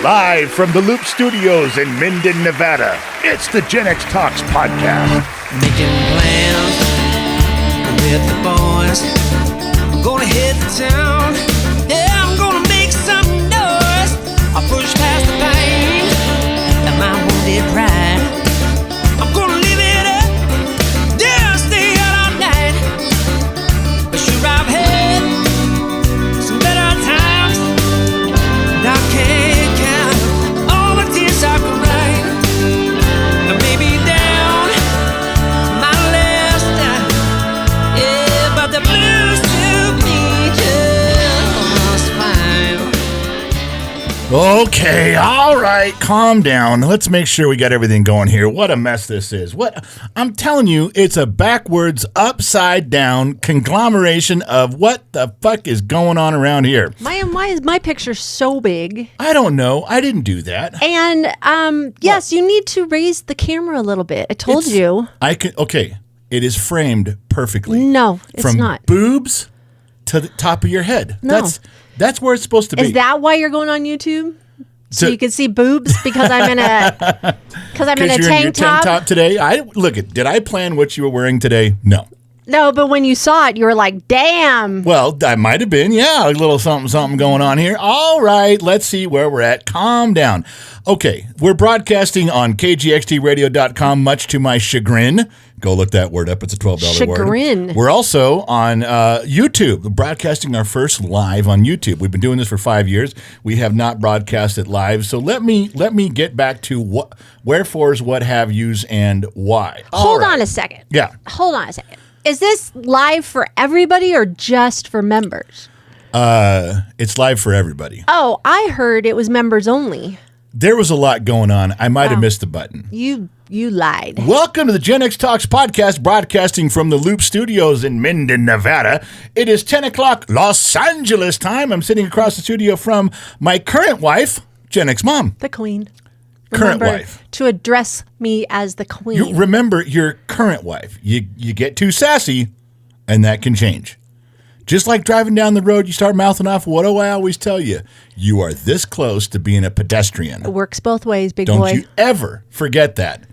Live from the Loop Studios in Minden, Nevada, it's the GXTalks Podcast. Making plans with the boys. I'm gonna hit the town. Yeah, I'm gonna make some noise. I'll push past the pain and my wounded pride. I'm gonna live it up. Yeah, stay out all night. But sure, I've had some better times. And I can't count all the tears I cried. And maybe down my last time. Yeah, but the blues took me just fine. Okay, all right, calm down. Let's make sure we got everything going here. What a mess this is. What I'm telling you, it's a backwards, upside down conglomeration of what the fuck is going on around here. Why is my picture so big? I don't know. I didn't do that. And yes, you need to raise the camera a little bit. I told you. Okay, it is framed perfectly. No, it's From not. boobs to the top of your head. No. That's where it's supposed to be. Is that why you're going on YouTube? So To- you can see boobs because I'm in a You're in your tank top. today. Did I plan what you were wearing today? No. No, but when you saw it, you were like, "Damn!" Well, I might have been. Yeah, a little something going on here. All right, let's see where we're at. Calm down. Okay, we're broadcasting on kgxtradio.com, much to my chagrin. Go look that word up. It's a $12 Chagrin. word. We're also on YouTube, broadcasting our first live on YouTube. We've been doing this for 5 years. We have not broadcasted live. So let me get back to what, wherefores, what have yous, and why. Hold on a second. Yeah. Hold on a second. Is this live for everybody or just for members? It's live for everybody. Oh, I heard it was members only. There was a lot going on. I might have missed the button. You lied. Welcome to the GXTalks Podcast, broadcasting from the Loop Studios in Minden, Nevada. It is 10 o'clock Los Angeles time. I'm sitting across the studio from my current wife, GXMom. The queen. Current Remember wife. to address me as the queen. You remember your current wife. You get too sassy, and that can change. Just like driving down the road, you start mouthing off, what do I always tell you? You are this close to being a pedestrian. It works both ways, big Don't boy. you ever forget that.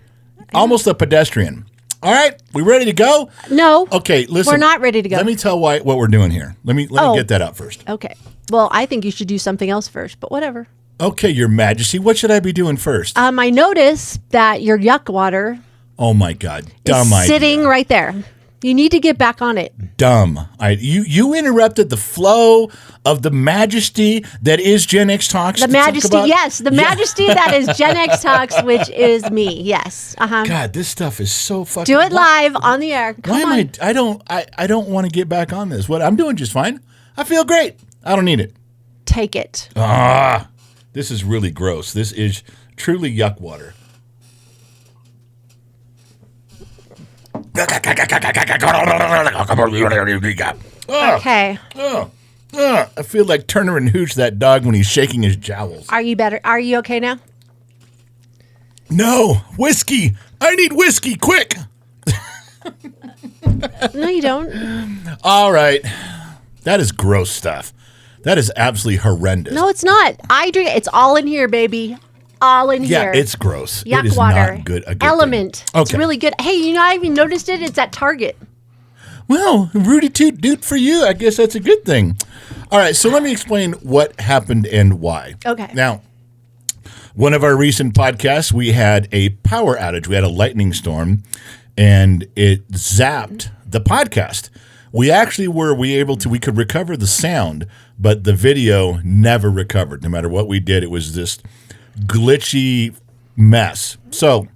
Almost a pedestrian. All right, we ready to go? No. Okay, listen. We're not ready to go. Let me tell what we're doing here. Let me get that out first. Okay. Well, I think you should do something else first, but whatever. Okay, Your Majesty, what should I be doing first? I noticed that your Yuk Water Oh my God, is dumb idea. sitting right there. You need to get back on it. Dumb. You interrupted the flow of the majesty that is Gen X Talks. The to talk majesty, about- yes. The majesty that is Gen X Talks, which is me. Yes. Uh-huh. God, this stuff is so fucking. Do it live on the air. Come Why on. am I don't want to get back on this. What I'm doing just fine. I feel great. I don't need it. Take it. This is really gross. This is truly Yuk Water. Okay. I feel like Turner and Hooch, that dog, when he's shaking his jowls. Are you better? Are you okay now? No, whiskey. I need whiskey, quick. No, you don't. All right. That is gross stuff. That is absolutely horrendous. No, it's not. I drink it. It's all in here, baby. All in Yeah, here. it's gross. Yuk It is Water. not good. A good Element. thing. It's really good. Hey, I even noticed it. It's at Target. Well, Rudy Toot Doot for you. I guess that's a good thing. All right, so let me explain what happened and why. Okay. Now, one of our recent podcasts, we had a power outage. We had a lightning storm, and it zapped the podcast. We actually we could recover the sound, but the video never recovered. No matter what we did, it was this glitchy mess. So,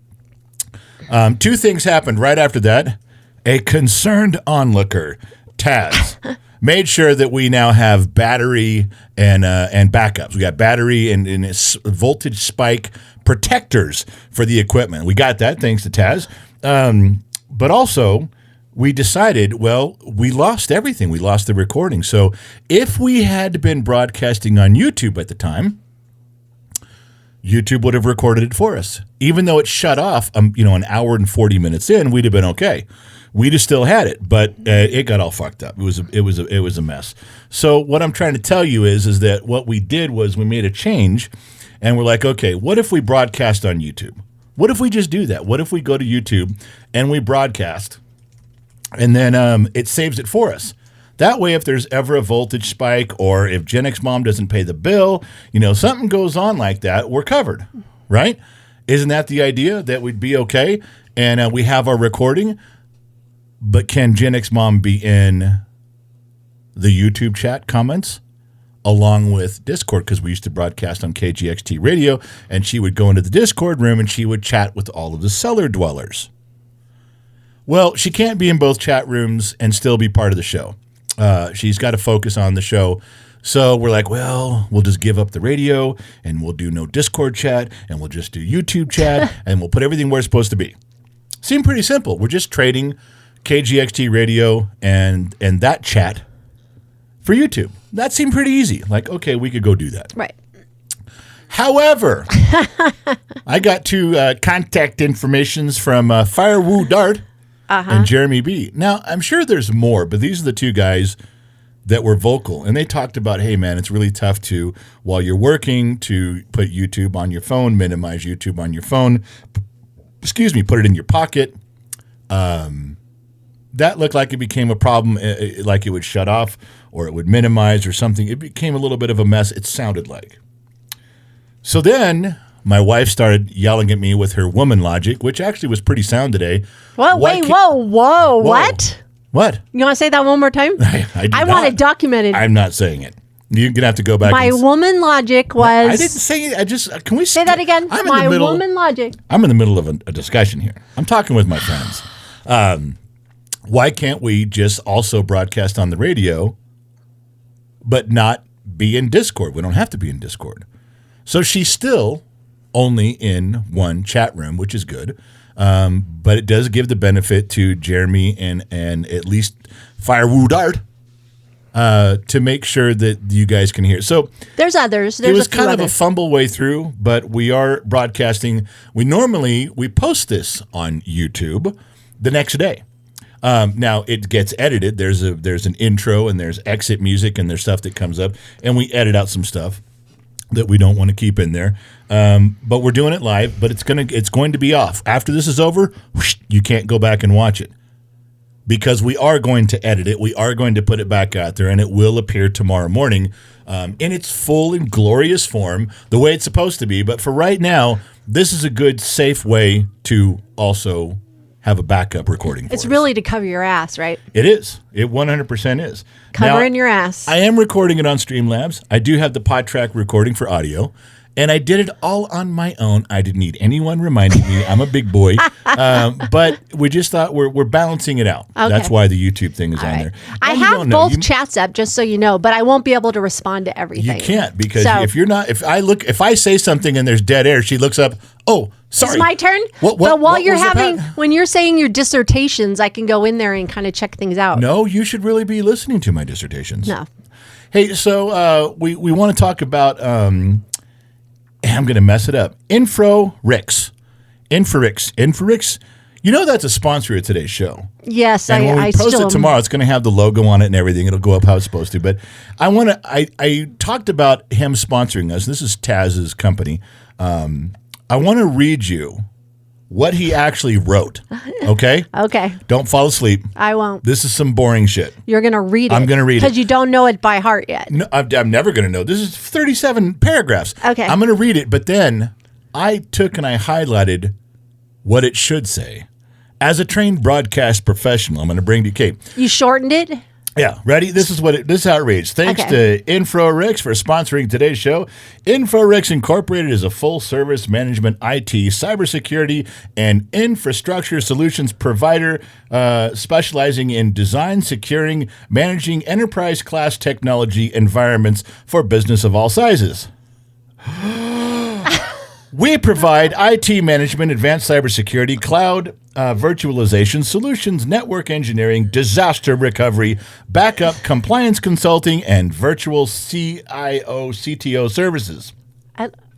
two things happened right after that. A concerned onlooker, Taz, made sure that we now have battery and backups. We got battery and voltage spike protectors for the equipment. We got that thanks to Taz. But also, we decided, well, we lost everything. We lost the recording. So if we had been broadcasting on YouTube at the time, YouTube would have recorded it for us. Even though it shut off, an hour and 40 minutes in, we'd have been okay. We'd have still had it, but it got all fucked up. It was a mess. So what I'm trying to tell you is that what we did was we made a change, and we're like, okay, what if we broadcast on YouTube? What if we just do that? What if we go to YouTube and we broadcast, and then it saves it for us? That way, if there's ever a voltage spike or if GXMom doesn't pay the bill, something goes on like that, we're covered, right? Isn't that the idea, that we'd be okay? And we have our recording, but can GXMom be in the YouTube chat comments along with Discord? Because we used to broadcast on KGXT Radio, and she would go into the Discord room and she would chat with all of the cellar dwellers. Well, she can't be in both chat rooms and still be part of the show. She's got to focus on the show. So we're like, well, we'll just give up the radio and we'll do no Discord chat and we'll just do YouTube chat and we'll put everything where it's supposed to be. Seemed pretty simple. We're just trading KGXT Radio and that chat for YouTube. That seemed pretty easy. Like, okay, we could go do that. Right. However, I got two contact informations from Firewoo Dart and Jeremy B. Now, I'm sure there's more, but these are the two guys that were vocal. And they talked about, hey, man, it's really tough to, while you're working, to put YouTube on your phone, minimize YouTube on your phone. Put it in your pocket. That looked like it became a problem, like it would shut off or it would minimize or something. It became a little bit of a mess, it sounded like. So then my wife started yelling at me with her woman logic, which actually was pretty sound today. Whoa, what? What? You want to say that one more time? I want it documented. I'm not saying it. You're going to have to go back. My woman logic was... I didn't say it. Can we say that again? My woman logic. I'm in the middle of a discussion here. I'm talking with my friends. Why can't we just also broadcast on the radio, but not be in Discord? We don't have to be in Discord. So she's still only in one chat room, which is good. But it does give the benefit to Jeremy and at least Firewoo Dart to make sure that you guys can hear. So there's others. It was kind of a fumble way through, but we are broadcasting. We post this on YouTube the next day. Now it gets edited. There's an intro and there's exit music and there's stuff that comes up, and we edit out some stuff that we don't want to keep in there. But we're doing it live, but it's going to be off. After this is over, whoosh, you can't go back and watch it because we are going to edit it. We are going to put it back out there, and it will appear tomorrow morning in its full and glorious form, the way it's supposed to be. But for right now, this is a good, safe way to also have a backup recording for It's us. really to cover your ass, right? It is. It 100% is. Covering Now, your ass. I am recording it on Streamlabs. I do have the PodTrack recording for audio, and I did it all on my own. I didn't need anyone reminding me. I'm a big boy. But we just thought we're balancing it out. Okay. That's why the YouTube thing is on there. I have both chats up, just so you know, but I won't be able to respond to everything. You can't, because if I say something and there's dead air, she looks up, oh, sorry. It's my turn? But when you're saying your dissertations, I can go in there and kind of check things out. No, you should really be listening to my dissertations. No. Hey, so we want to talk about, I'm going to mess it up, InfraRix. You know that's a sponsor of today's show. Yes, and when we post it tomorrow, it's going to have the logo on it and everything. It'll go up how it's supposed to. But I talked about him sponsoring us. This is Taz's company. I want to read you what he actually wrote, okay? Okay. Don't fall asleep. I won't. This is some boring shit. You're going to read it. I'm going to read it. Because you don't know it by heart yet. No, I'm never going to know. This is 37 paragraphs. Okay. I'm going to read it, but then I took and I highlighted what it should say. As a trained broadcast professional, I'm going to bring to you, Kate. You shortened it? Yeah, ready? This is how it reads. Thanks to InfraRix for sponsoring today's show. InfraRix Incorporated is a full-service management IT, cybersecurity, and infrastructure solutions provider specializing in design, securing, managing enterprise-class technology environments for business of all sizes. We provide IT management, advanced cybersecurity, cloud virtualization, solutions, network engineering, disaster recovery, backup, compliance consulting, and virtual CIO, CTO services.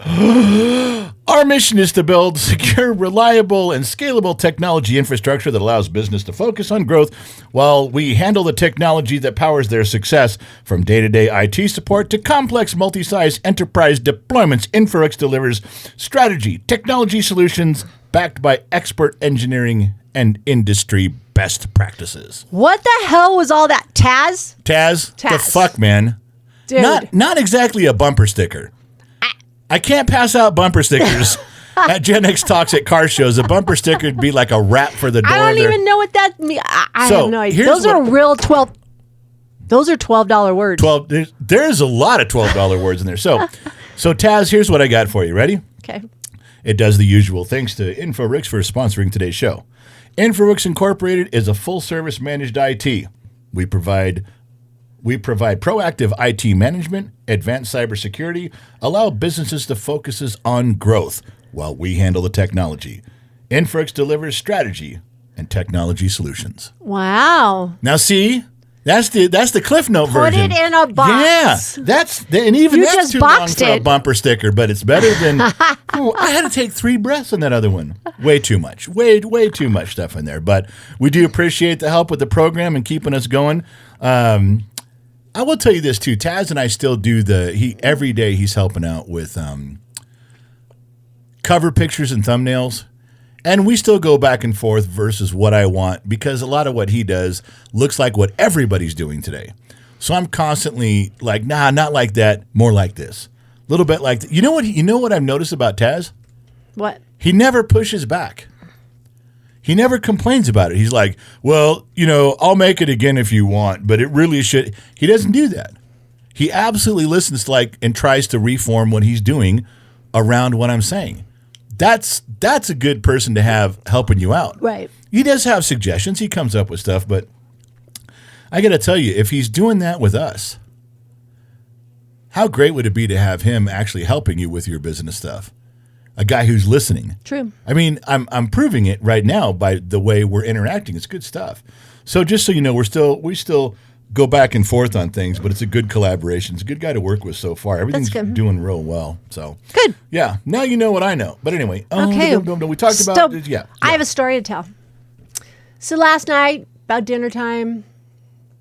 Our mission is to build secure, reliable, and scalable technology infrastructure that allows business to focus on growth while we handle the technology that powers their success. From day-to-day IT support to complex multi-site enterprise deployments, InfoX delivers strategy, technology solutions backed by expert engineering and industry best practices. What the hell was all that? Taz? Taz? The Taz. fuck, man? Dude. Not exactly a bumper sticker. I can't pass out bumper stickers at genxtalks at car shows. A bumper sticker would be like a wrap for the door. I don't even know what that means. I So, have no idea. here's Those are what- real Those are $12 words. There's a lot of $12 words in there. So Taz, here's what I got for you. Ready? Okay. It does the usual. Thanks to InfoRix for sponsoring today's show. InfoRix Incorporated is a full-service managed IT. We provide proactive IT management, advanced cybersecurity, allow businesses to focus on growth while we handle the technology. InfoRix delivers strategy and technology solutions. Wow. Now, see, that's the Cliff Note Put version. it in a box. Yeah, and even You that's just too long boxed for a it. bumper sticker, but it's better than. Ooh, I had to take 3 breaths on that other one. Way too much. Way too much stuff in there. But we do appreciate the help with the program and keeping us going. I will tell you this too. Taz and I still do every day he's helping out with cover pictures and thumbnails. And we still go back and forth versus what I want because a lot of what he does looks like what everybody's doing today. So I'm constantly like, nah, not like that, more like this. A little bit like you know what I've noticed about Taz? What? He never pushes back. He never complains about it. He's like, well, I'll make it again if you want, but it really should. He doesn't do that. He absolutely listens and tries to reform what he's doing around what I'm saying. That's a good person to have helping you out. Right. He does have suggestions. He comes up with stuff, but I got to tell you, if he's doing that with us, how great would it be to have him actually helping you with your business stuff? A guy who's listening. True. I mean, I'm proving it right now by the way we're interacting. It's good stuff. So just so you know, we still go back and forth on things, but it's a good collaboration. It's a good guy to work with so far. Everything's good. doing real well. So Good. yeah. Now you know what I know. But anyway, Okay. we talked about So, yeah. I have a story to tell. So last night, about dinner time,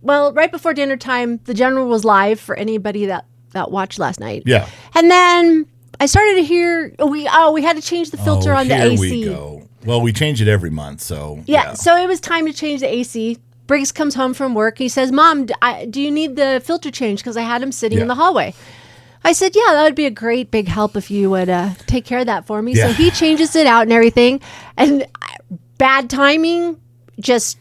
well, right before dinner time, the General was live for anybody that watched last night. Yeah. And then I started to hear we had to change the filter on the here AC. we go. Well, we change it every month, so Yeah, so it was time to change the AC. Briggs comes home from work. He says, Mom, do you need the filter changed? Because I had him sitting in Yeah. the hallway. I said, yeah, that would be a great big help if you would take care of that for me. Yeah. So he changes it out and everything. And bad timing, just,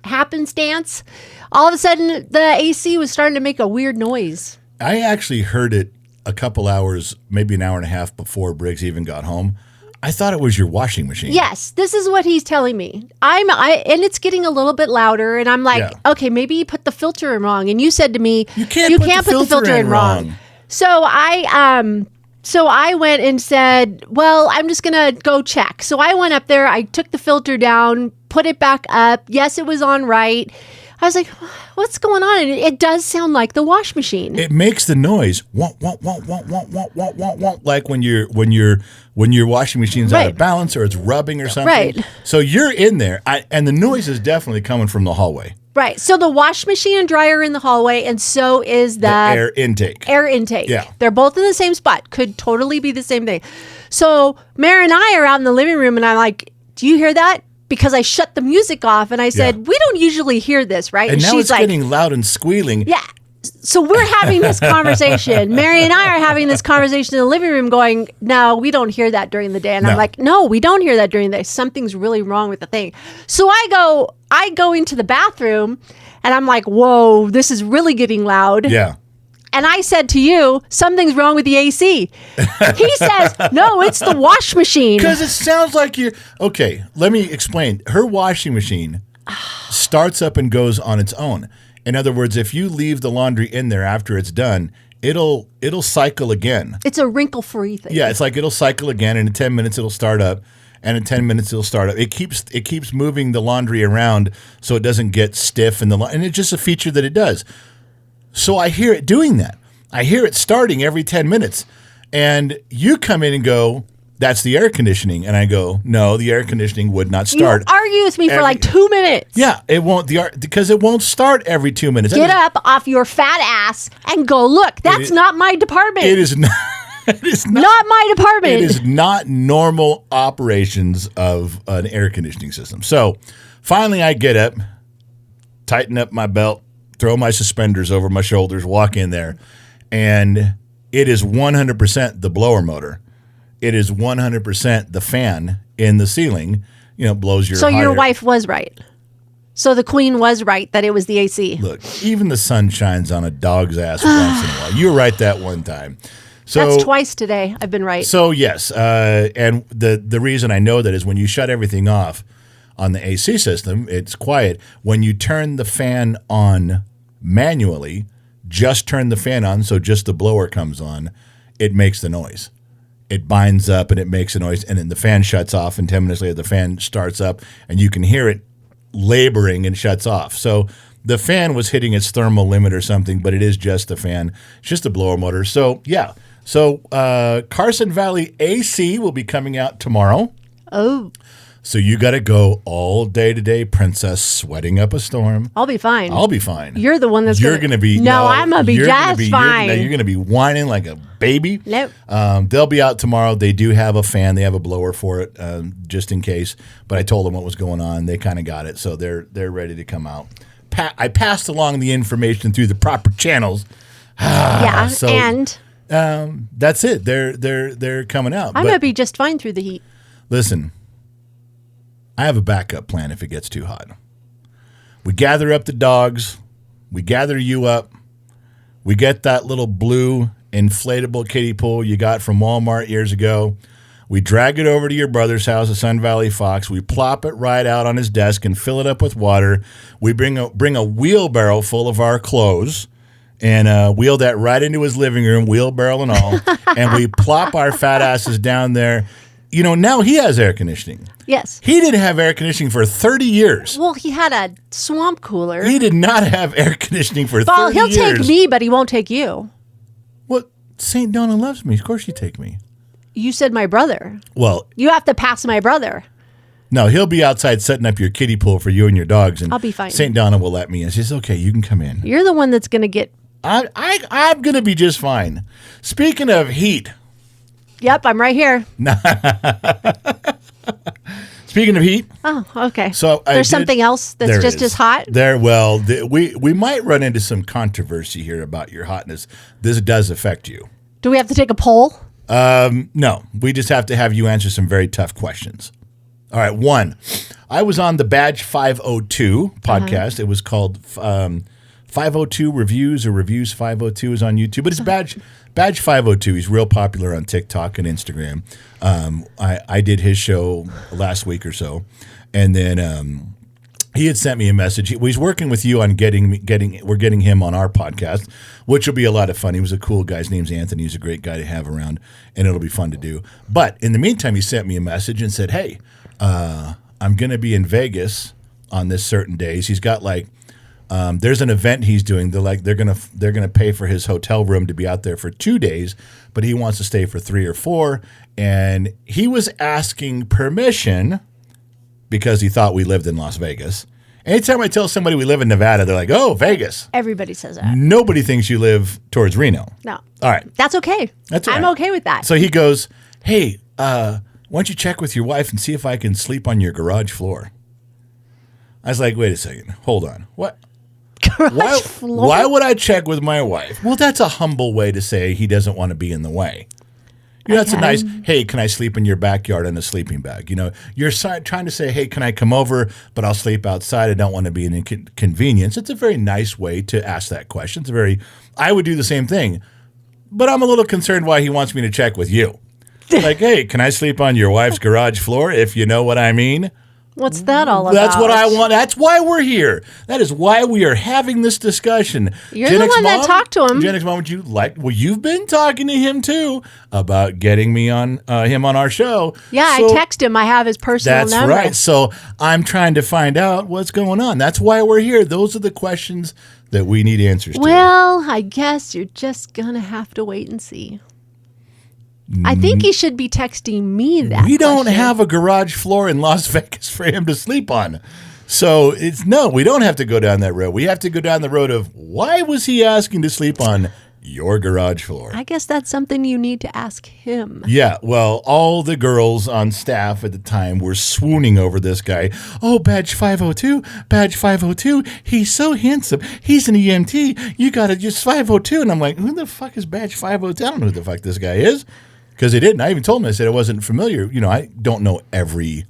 happenstance. All of a sudden, the AC was starting to make a weird noise. I actually heard it a couple hours, maybe an hour and a half before Briggs even got home. I thought it was your washing machine. Yes, this is what he's telling me. And it's getting a little bit louder, and I'm like, Yeah. okay, maybe you put the filter in wrong. And you said to me, You can't put the filter in wrong. So I went and said, well, I'm just gonna go check. So I went up there, I took the filter down, put it back up. Yes, it was on right. I was like, what's going on? And it does sound like the wash machine. It makes the noise, wah, wah, wah, wah, wah, wah, wah, wah, wah, like when your washing machine's out Right. of balance or it's rubbing or something. Right. So you're in there, and the noise is definitely coming from the hallway, Right. So the wash machine and dryer are in the hallway, and so is the air intake. Air intake. Yeah. They're both in the same spot. Could totally be the same thing. So Mary and I are out in the living room, and I'm like, do you hear that? Because I shut the music off, and I said, Yeah. we don't usually hear this, right? And now she's it's like, getting loud and squealing. yeah. So we're having this conversation. Mary and I are having this conversation in the living room going, no, we don't hear that during the day. And No. I'm like, no, we don't hear that during the day. Something's really wrong with the thing. So I go into the bathroom and I'm like, whoa, this is really getting loud. Yeah. And I said to you, something's wrong with the AC. He says, no, it's the wash machine. Because it sounds like you're... Okay, let me explain. Her washing machine starts up and goes on its own. In other words, if you leave the laundry in there after it's done, it'll cycle again. It's a wrinkle-free thing. Yeah, it's like it'll cycle again, and in 10 minutes it'll start up, and in 10 minutes it'll start up. It keeps moving the laundry around so it doesn't get stiff, and it's just a feature that it does. So I hear it doing that. I hear it starting every 10 minutes. And you come in and go, that's the air conditioning. And I go, no, the air conditioning would not start. You argue with me for like 2 minutes. Yeah, it won't, because it won't start every 2 minutes. Get up off your fat ass and go, look, that's not my department. It is not. It is not my department. It is not normal operations of an air conditioning system. So finally I get up, tighten up my belt, throw my suspenders over my shoulders, walk in there, and it is 100% the blower motor. It is 100% the fan in the ceiling, blows your So your air. wife was right. So the queen was right that it was the AC. Look, even the sun shines on a dog's ass once in a while. You were right that one time. So, that's twice today. I've been right. So yes, and the reason I know that is when you shut everything off on the AC system, it's quiet. When you turn the fan on manually, just turn the fan on so just the blower comes on, it makes the noise. It binds up and it makes a noise, and then the fan shuts off, and 10 minutes later the fan starts up, and you can hear it laboring and shuts off. So the fan was hitting its thermal limit or something, but it is just the fan. It's just a blower motor. So yeah. So Carson Valley AC will be coming out tomorrow. Oh. So you got to go all day today, princess, sweating up a storm. I'll be fine. I'll be fine. You're the one that's going to be. No, I'm going to be just fine. You're going to be whining like a baby. Nope. They'll be out tomorrow. They do have a fan. They have a blower for it, just in case. But I told them what was going on. They kind of got it, so they're ready to come out. I passed along the information through the proper channels. Yeah, so, and that's it. They're coming out. I'm going to be just fine through the heat. Listen, I have a backup plan if it gets too hot. We gather up the dogs. We gather you up. We get that little blue inflatable kiddie pool you got from Walmart years ago. We drag it over to your brother's house at Sun Valley Fox. We plop it right out on his desk and fill it up with water. We bring a wheelbarrow full of our clothes and wheel that right into his living room, wheelbarrow and all, and we plop our fat asses down there. Now he has air conditioning. Yes. He didn't have air conditioning for 30 years. Well, he had a swamp cooler. He did not have air conditioning for 30 Well, he'll years. take me, but he won't take you. What? St. Donna loves me. Of course she'd take me. You said my brother. Well, You have to pass my brother. no, he'll be outside setting up your kiddie pool for you and your dogs. And I'll be fine. St. Donna will let me in. She says, okay, you can come in. You're the one that's going to get... I'm going to be just fine. Speaking of heat. Yep, I'm right here. Speaking of heat. Oh, okay. So there's something else that's there just is. as hot? We might run into some controversy here about your hotness. This does affect you. Do we have to take a poll? No, we just have to have you answer some very tough questions. All right, one. I was on the Badge 502 podcast. It was called 502 Reviews or Reviews 502 is on YouTube. But it's Badge 502. He's real popular on TikTok and Instagram. I did his show last week or so. And then he had sent me a message. He's working with you on getting him on our podcast, which will be a lot of fun. He was a cool guy. His name's Anthony. He's a great guy to have around, and it'll be fun to do. But in the meantime, he sent me a message and said, hey, I'm going to be in Vegas on this certain days. He's got there's an event he's doing. They're gonna pay for his hotel room to be out there for 2 days, but he wants to stay for 3 or 4. And he was asking permission because he thought we lived in Las Vegas. Anytime I tell somebody we live in Nevada, they're like, "Oh, Vegas." Everybody says that. Nobody thinks you live towards Reno. No. All right. That's okay. That's all I'm right. okay with that. So he goes, "Hey, why don't you check with your wife and see if I can sleep on your garage floor?" I was like, "Wait a second. Hold on. What? Garage floor? Why would I check with my wife?" Well, that's a humble way to say he doesn't want to be in the way. That's a nice, hey, can I sleep in your backyard in a sleeping bag? You're trying to say, hey, can I come over, but I'll sleep outside. I don't want to be an inconvenience. It's a very nice way to ask that question. I would do the same thing, but I'm a little concerned why he wants me to check with you. Like, hey, can I sleep on your wife's garage floor, if you know what I mean? What's that all about? That's what I want. That's why we're here. That is why we are having this discussion. You're the one that talked to him. GXMom, well, you've been talking to him too about getting me on him on our show. Yeah, so I text him. I have his personal number. That's right. So I'm trying to find out what's going on. That's why we're here. Those are the questions that we need answers to. Well, I guess you're just going to have to wait and see. I think he should be texting me that. We don't question. have a garage floor in Las Vegas for him to sleep on. So we don't have to go down that road. We have to go down the road of why was he asking to sleep on your garage floor? I guess that's something you need to ask him. Yeah, well, all the girls on staff at the time were swooning over this guy. Oh, badge 502, badge 502. He's so handsome. He's an EMT. You got to just 502. And I'm like, who the fuck is badge 502? I don't know who the fuck this guy is. Because they didn't. I even told him, I said I wasn't familiar. I don't know every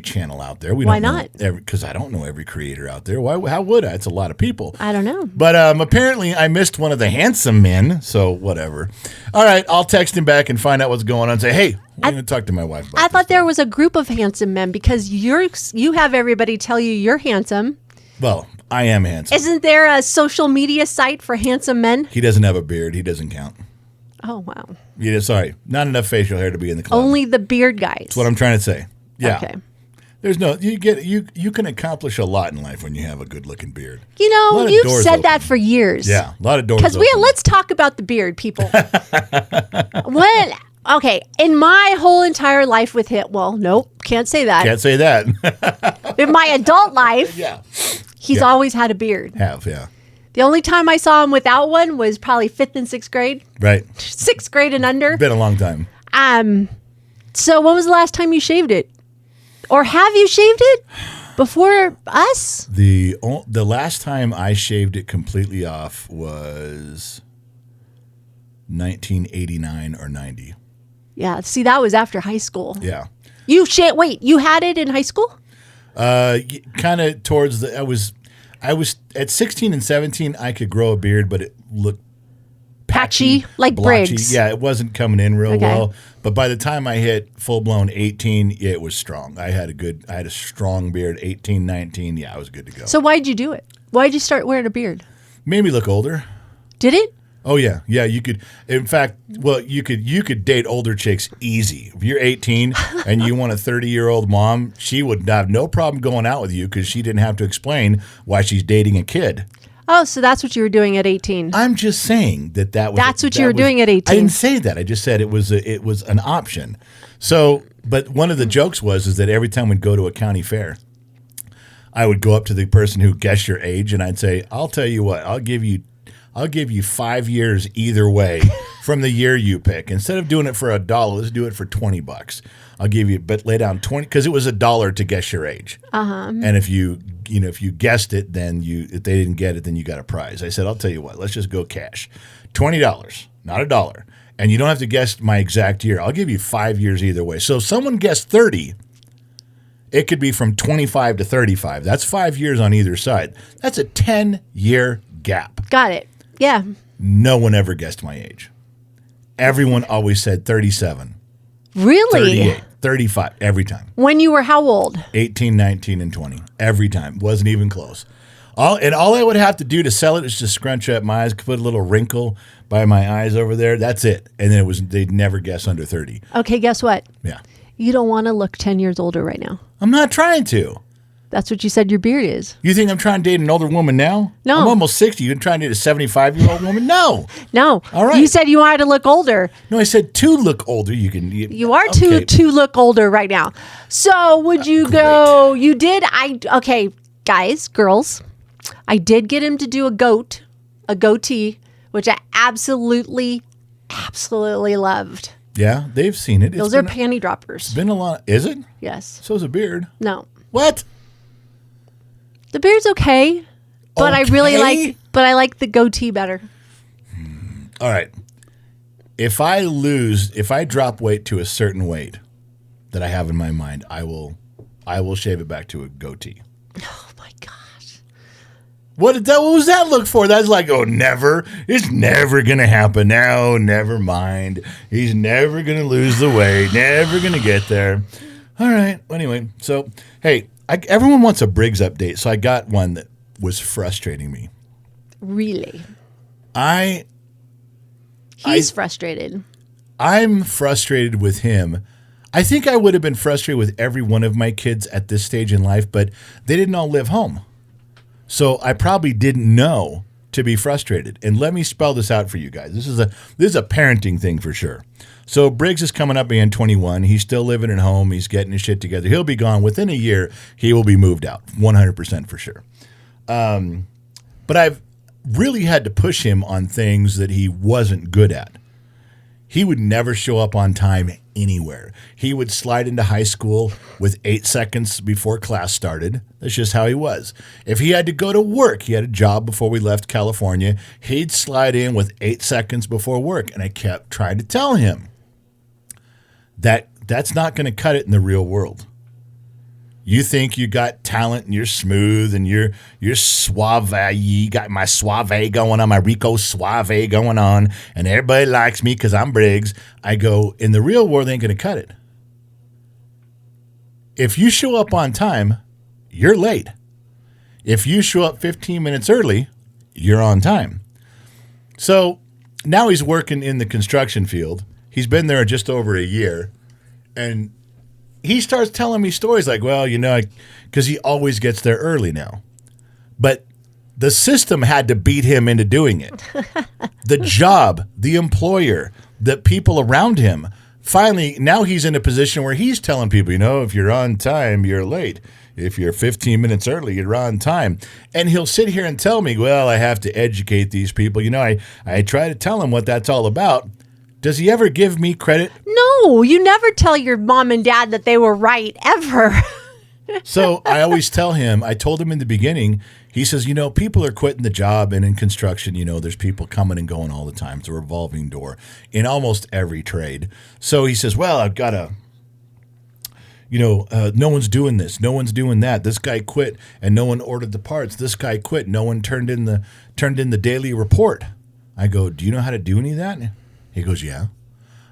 channel out there. Why not? Because I don't know every creator out there. Why? How would I? It's a lot of people. I don't know. But apparently I missed one of the handsome men, so whatever. All right, I'll text him back and find out what's going on. Say, hey, we're going to talk to my wife about I thought this. there was a group of handsome men because you have everybody tell you you're handsome. Well, I am handsome. Isn't there a social media site for handsome men? He doesn't have a beard. He doesn't count. Oh, wow. Sorry, not enough facial hair to be in the club. Only the beard guys. That's what I'm trying to say. Yeah. Okay. There's no you can accomplish a lot in life when you have a good looking beard. You've said that for years. Yeah, a lot of doors. Because let's talk about the beard, people. In my whole entire life with him, nope, can't say that. Can't say that. In my adult life, Yeah. he's always had a beard. Yeah. The only time I saw him without one was probably 5th and 6th grade. Right. 6th grade and under. Been a long time. So when was the last time you shaved it? Or have you shaved it before us? The last time I shaved it completely off was 1989 or 90. Yeah, see, that was after high school. Yeah. You had it in high school? Kind of towards I was at 16 and 17. I could grow a beard, but it looked Patchy, like blotchy. Briggs. Yeah, it wasn't coming in real well. But by the time I hit full blown 18, it was strong. I had a strong beard. 18, 19, yeah, I was good to go. So why'd you do it? Why'd you start wearing a beard? Made me look older. Did it? Oh yeah, you could. In fact, you could date older chicks easy. If you're 18 and you want a 30-year-old mom, she would have no problem going out with you because she didn't have to explain why she's dating a kid. Oh, so that's what you were doing at 18. I'm just saying that was. That's what you were doing at 18. I didn't say that. I just said it was an option. So, but one of the jokes was that every time we'd go to a county fair, I would go up to the person who guessed your age and I'd say, "I'll tell you what, I'll give you 5 years either way from the year you pick. Instead of doing it for $1, let's do it for $20. I'll give you, but lay down 20 because it was $1 to guess your age. And if you guessed it, then if they didn't get it, then you got a prize. I said, I'll tell you what, let's just go cash, $20, not $1, and you don't have to guess my exact year. I'll give you 5 years either way. So if someone guessed 30. It could be from 25 to 35. That's 5 years on either side. That's a 10-year gap. Got it. Yeah. No one ever guessed my age. Everyone always said 37, Really? 38, 35, every time. When you were how old? 18, 19, and 20. Every time. Wasn't even close. All I would have to do to sell it is just scrunch up my eyes, put a little wrinkle by my eyes over there. That's it. And then they'd never guess under 30. Okay, guess what? Yeah. You don't want to look 10 years older right now. I'm not trying to. That's what you said your beard is. You think I'm trying to date an older woman now? No. I'm almost 60. You trying to date a 75-year-old woman? No. No. All right. You said you wanted to look older. No, I said to look older. You are okay. to look older right now. So would you go? You did. Okay, guys, girls. I did get him to do a goatee, which I absolutely loved. Yeah, they've seen it. Those are panty droppers. It's been a lot. Is it? Yes. So's a beard. No. What? The beard's okay, but Okay? I like the goatee better. All right. If I drop weight to a certain weight that I have in my mind, I will shave it back to a goatee. Oh my gosh. What was that look for? That's like, oh, never. It's never going to happen. No, never mind. He's never going to lose the weight. Never going to get there. All right. Anyway, so, hey, everyone wants a Briggs update, so I got one that was frustrating me. Really? He's frustrated. I'm frustrated with him. I think I would have been frustrated with every one of my kids at this stage in life, but they didn't all live home. So I probably didn't know to be frustrated. And let me spell this out for you guys. This is a parenting thing for sure. So Briggs is coming up being 21. He's still living at home. He's getting his shit together. He'll be gone within a year. He will be moved out, 100% for sure. But I've really had to push him on things that he wasn't good at. He would never show up on time anywhere. He would slide into high school with 8 seconds before class started. That's just how he was. If he had to go to work, he had a job before we left California, he'd slide in with 8 seconds before work. And I kept trying to tell him that that's not going to cut it in the real world. You think you got talent and you're smooth and you're suave. You got my suave going on, my Rico suave going on, and everybody likes me because I'm Briggs. I go, in the real world, they ain't going to cut it. If you show up on time, you're late. If you show up 15 minutes early, you're on time. So now he's working in the construction field. He's been there just over a year, and he starts telling me stories like, well, because he always gets there early now. But the system had to beat him into doing it. The job, the employer, the people around him. Finally, now he's in a position where he's telling people, if you're on time, you're late. If you're 15 minutes early, you're on time. And he'll sit here and tell me, well, I have to educate these people. I try to tell him what that's all about. Does he ever give me credit? No, you never tell your mom and dad that they were right, ever. So I always tell him, I told him in the beginning, he says, people are quitting the job, and in construction, there's people coming and going all the time. It's a revolving door in almost every trade. So he says, well, I've got to, no one's doing this. No one's doing that. This guy quit and no one ordered the parts. This guy quit. No one turned in the daily report. I go, do you know how to do any of that? He goes, yeah.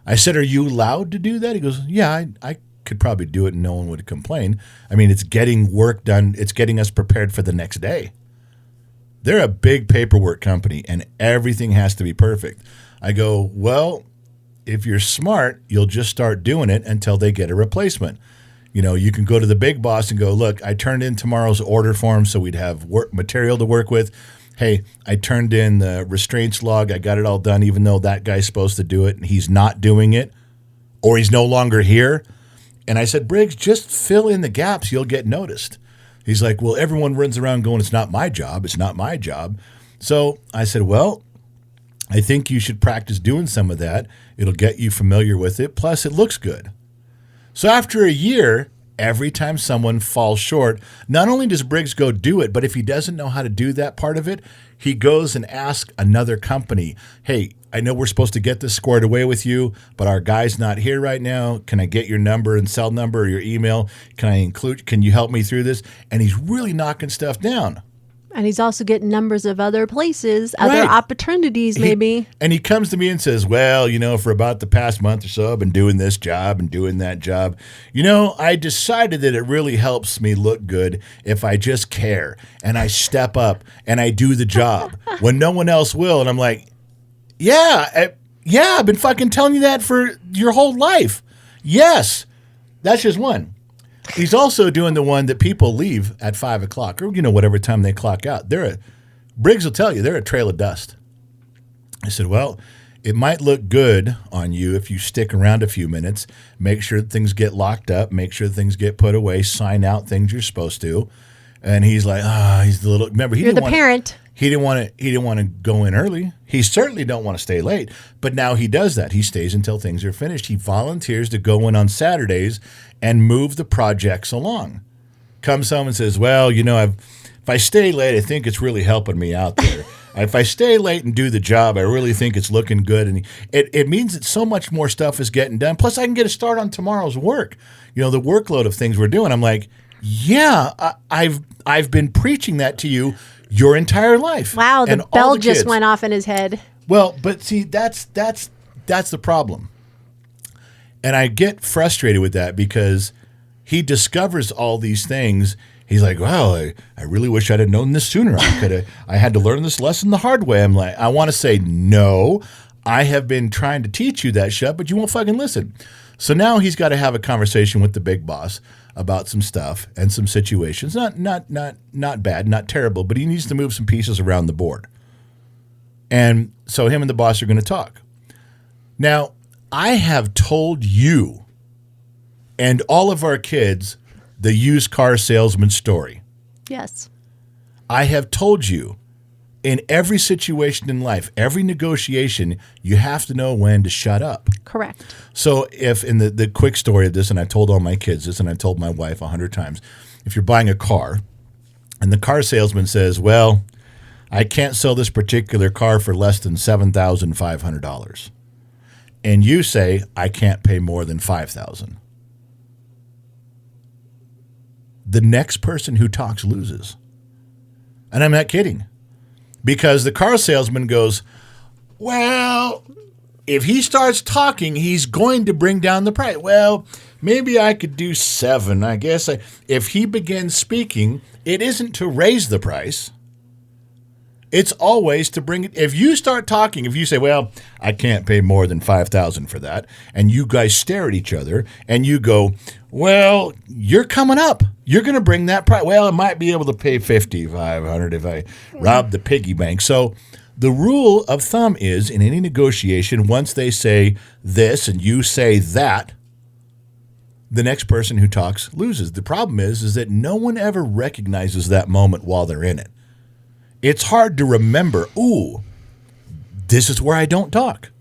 I said, are you allowed to do that? He goes, yeah, I could probably do it and no one would complain. I mean, it's getting work done. It's getting us prepared for the next day. They're a big paperwork company and everything has to be perfect. I go, well, if you're smart, you'll just start doing it until they get a replacement. You can go to the big boss and go, look, I turned in tomorrow's order form so we'd have material to work with. Hey, I turned in the restraints log. I got it all done, even though that guy's supposed to do it and he's not doing it or he's no longer here. And I said, Briggs, just fill in the gaps. You'll get noticed. He's like, well, everyone runs around going, it's not my job. It's not my job. So I said, well, I think you should practice doing some of that. It'll get you familiar with it. Plus, it looks good. So after a year, every time someone falls short, not only does Briggs go do it, but if he doesn't know how to do that part of it, he goes and asks another company, hey, I know we're supposed to get this squared away with you, but our guy's not here right now. Can I get your number and cell number or your email? Can you help me through this? And he's really knocking stuff down. And he's also getting numbers of other places, other opportunities maybe. And he comes to me and says, well, for about the past month or so, I've been doing this job and doing that job. I decided that it really helps me look good if I just care and I step up and I do the job when no one else will. And I'm like, I've been fucking telling you that for your whole life. Yes, that's just one. He's also doing the one that people leave at 5 o'clock or, whatever time they clock out. Briggs will tell you, they're a trail of dust. I said, well, it might look good on you if you stick around a few minutes, make sure things get locked up, make sure things get put away, sign out things you're supposed to. And he's like, he's the little, remember, You're the parent. He didn't want to go in early. He certainly don't want to stay late. But now he does that. He stays until things are finished. He volunteers to go in on Saturdays and move the projects along. Comes home and says, well, if I stay late, I think it's really helping me out there. If I stay late and do the job, I really think it's looking good. And it means that so much more stuff is getting done. Plus, I can get a start on tomorrow's work. The workload of things we're doing. I'm like, yeah, I've been preaching that to you your entire life. Wow, the bell just went off in his head. Well, but see, that's the problem. And I get frustrated with that because he discovers all these things. He's like, well, I really wish I'd have known this sooner. I had to learn this lesson the hard way. I'm like, I want to say, no, I have been trying to teach you that shit, but you won't fucking listen. So now he's got to have a conversation with the big boss about some stuff and some situations. Not bad, not terrible, but he needs to move some pieces around the board. And so him and the boss are going to talk. Now, I have told you and all of our kids the used car salesman story. Yes. I have told you in every situation in life, every negotiation, you have to know when to shut up. Correct. So if in the quick story of this, and I told all my kids this, and I told my wife 100 times, if you're buying a car and the car salesman says, well, I can't sell this particular car for less than $7,500. And you say, I can't pay more than $5,000. The next person who talks loses. And I'm not kidding. Because the car salesman goes, well, if he starts talking, he's going to bring down the price. Well, maybe I could do 7. I guess if he begins speaking, it isn't to raise the price. It's always to bring it. If you start talking, if you say, well, I can't pay more than $5,000 for that, and you guys stare at each other and you go, well, you're coming up. You're going to bring that price. Well, I might be able to pay $5,500 if I rob the piggy bank. So the rule of thumb is in any negotiation, once they say this and you say that, the next person who talks loses. The problem is that no one ever recognizes that moment while they're in it. It's hard to remember, ooh, this is where I don't talk.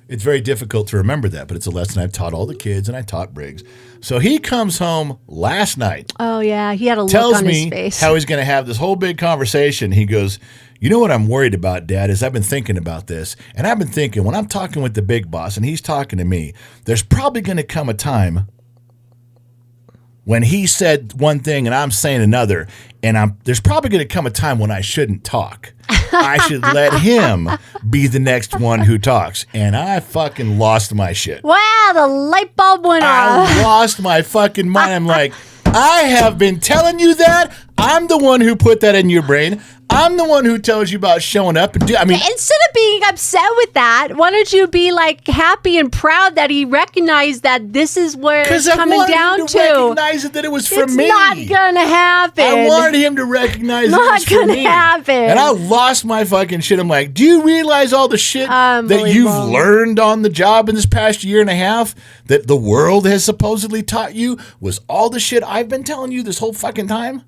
It's very difficult to remember that, but it's a lesson I've taught all the kids, and I taught Briggs. So he comes home last night. Oh, yeah. He had a look tells on me his face. how he's going to have this whole big conversation. He goes, you know what I'm worried about, Dad, is I've been thinking about this. And I've been thinking, when I'm talking with the big boss and he's talking to me, there's probably going to come a time when he said one thing and I'm saying another, and there's probably going to come a time when I shouldn't talk. I should let him be the next one who talks. And I fucking lost my shit. Wow, the light bulb went off. I lost my fucking mind. I'm like, I have been telling you that. I'm the one who put that in your brain. I'm the one who tells you about showing up and instead of being upset with that, why don't you be like happy and proud that he recognized that this is where it's coming down to? Recognize that it was for me. It's not gonna happen. I wanted him to recognize it was for me. Not gonna happen. And I lost my fucking shit. I'm like, do you realize all the shit that you've learned on the job in this past year and a half that the world has supposedly taught you was all the shit I've been telling you this whole fucking time?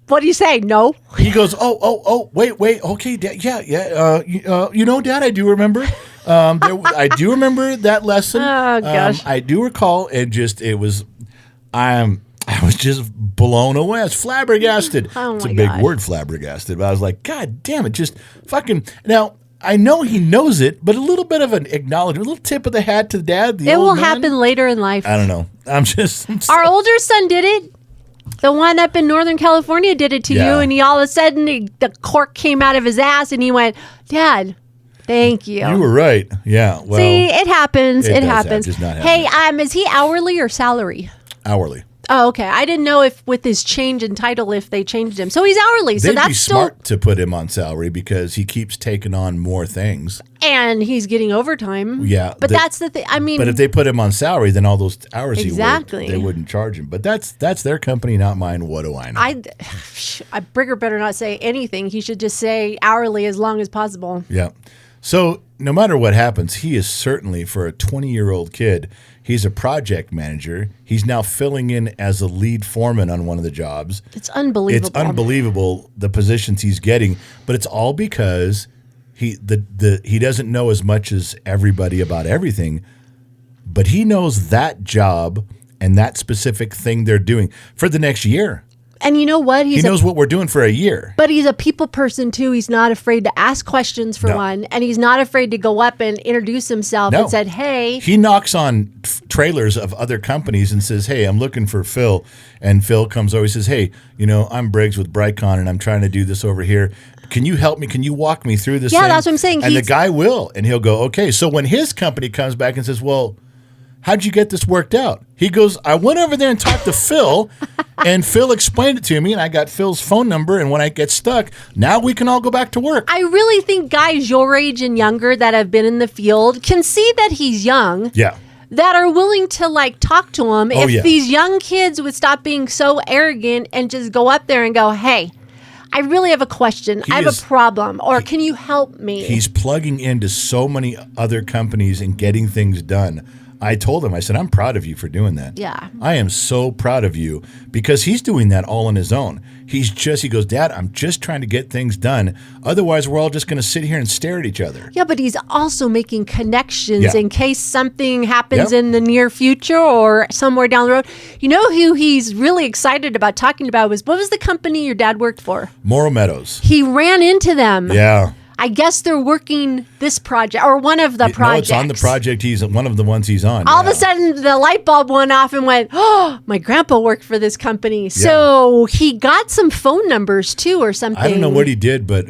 What do you say? No. He goes, wait, okay, Dad, yeah. You know, Dad, I do remember. I do remember that lesson. Oh gosh, I do recall, and I was just blown away. I was flabbergasted. Oh it's a my big gosh. word, flabbergasted. But I was like, God damn it, just fucking now. I know he knows it, but a little bit of an acknowledgement, a little tip of the hat to Dad. It will happen later in life. I don't know. Our older son did it. The one up in Northern California did it to you, and he all of a sudden the cork came out of his ass, and he went, "Dad, thank you." You were right. Yeah. Well, see, it happens. It does happens. just not Hey, happening. is he hourly or salary? Hourly. Oh, okay. I didn't know if with his change in title if they changed him. So he's hourly. So They'd that's be smart to put him on salary because he keeps taking on more things. And he's getting overtime. Yeah. But that's the thing. I mean, but if they put him on salary, then all those hours Exactly. he worked, they wouldn't charge him. But that's their company, not mine. What do I know? Brigger better not say anything. He should just say hourly as long as possible. Yeah. So no matter what happens, he is certainly, for a 20-year-old kid, he's a project manager. He's now filling in as a lead foreman on one of the jobs. It's unbelievable. It's unbelievable the positions he's getting, but it's all because he doesn't know as much as everybody about everything, but he knows that job and that specific thing they're doing for the next year. And you know what? He knows what we're doing for a year. But he's a people person, too. He's not afraid to ask questions, for one. And he's not afraid to go up and introduce himself and said, hey. He knocks on trailers of other companies and says, hey, I'm looking for Phil. And Phil comes over and says, hey, I'm Briggs with Brightcon, and I'm trying to do this over here. Can you help me? Can you walk me through this thing? Yeah, that's what I'm saying. And the guy will. And he'll go, okay. So when his company comes back and says, well, how'd you get this worked out? He goes, I went over there and talked to Phil, and Phil explained it to me, and I got Phil's phone number, and when I get stuck, now we can all go back to work. I really think guys your age and younger that have been in the field can see that he's young. Yeah. That are willing to talk to him. If these young kids would stop being so arrogant and just go up there and go, hey, I really have a question. I have a problem. Or can you help me? He's plugging into so many other companies and getting things done. I told him, I said, I'm proud of you for doing that. Yeah. I am so proud of you because he's doing that all on his own. He goes, Dad, I'm just trying to get things done. Otherwise, we're all just going to sit here and stare at each other. Yeah, but he's also making connections Yeah. in case something happens Yep. in the near future or somewhere down the road. You know who he's really excited about talking about what was the company your dad worked for? Morrow Meadows. He ran into them. Yeah. I guess they're working this project or one of the projects. No, it's on the project. He's one of the ones he's on. All of a sudden, the light bulb went off and went, oh, my grandpa worked for this company. So he got some phone numbers too or something. I don't know what he did, but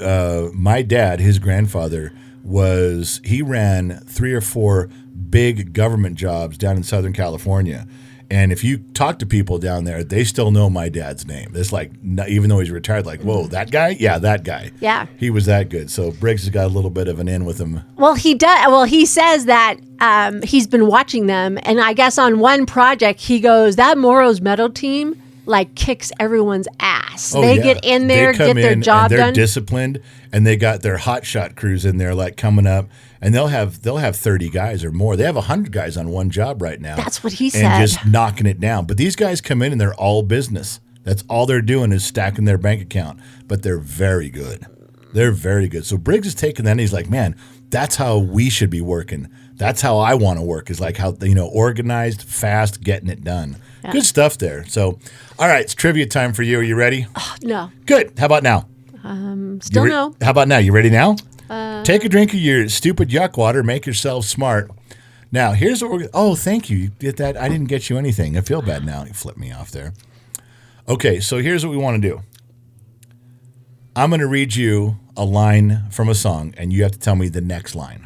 my dad, his grandfather, he ran 3 or 4 big government jobs down in Southern California. And if you talk to people down there, they still know my dad's name. It's like, even though he's retired, like, whoa, that guy? Yeah, that guy. Yeah. He was that good. So Briggs has got a little bit of an in with him. Well, he does. Well, he says that he's been watching them. And I guess on one project, he goes, that Morrow's Metal team, like, kicks everyone's ass. Oh, they yeah. get in there, They come get their in, job and they're done. disciplined, and they got their hotshot crews in there, like, coming up. And they'll have 30 guys or more. They have 100 guys on one job right now. That's what he and said. just knocking it down. But these guys come in and they're all business. That's all they're doing is stacking their bank account. But they're very good. They're very good. So Briggs is taking that and he's like, man, that's how we should be working. That's how I want to work, is like how, organized, fast, getting it done. Yeah. Good stuff there. So, all right, it's trivia time for you. Are you ready? No. Good. How about now? Still no. How about now? You ready now? Take a drink of your stupid Yuk Water. Make yourself smart. Now, here's what we're... Oh, thank you. You did that. I didn't get you anything. I feel bad now. You flipped me off there. Okay, so here's what we want to do. I'm going to read you a line from a song, and you have to tell me the next line.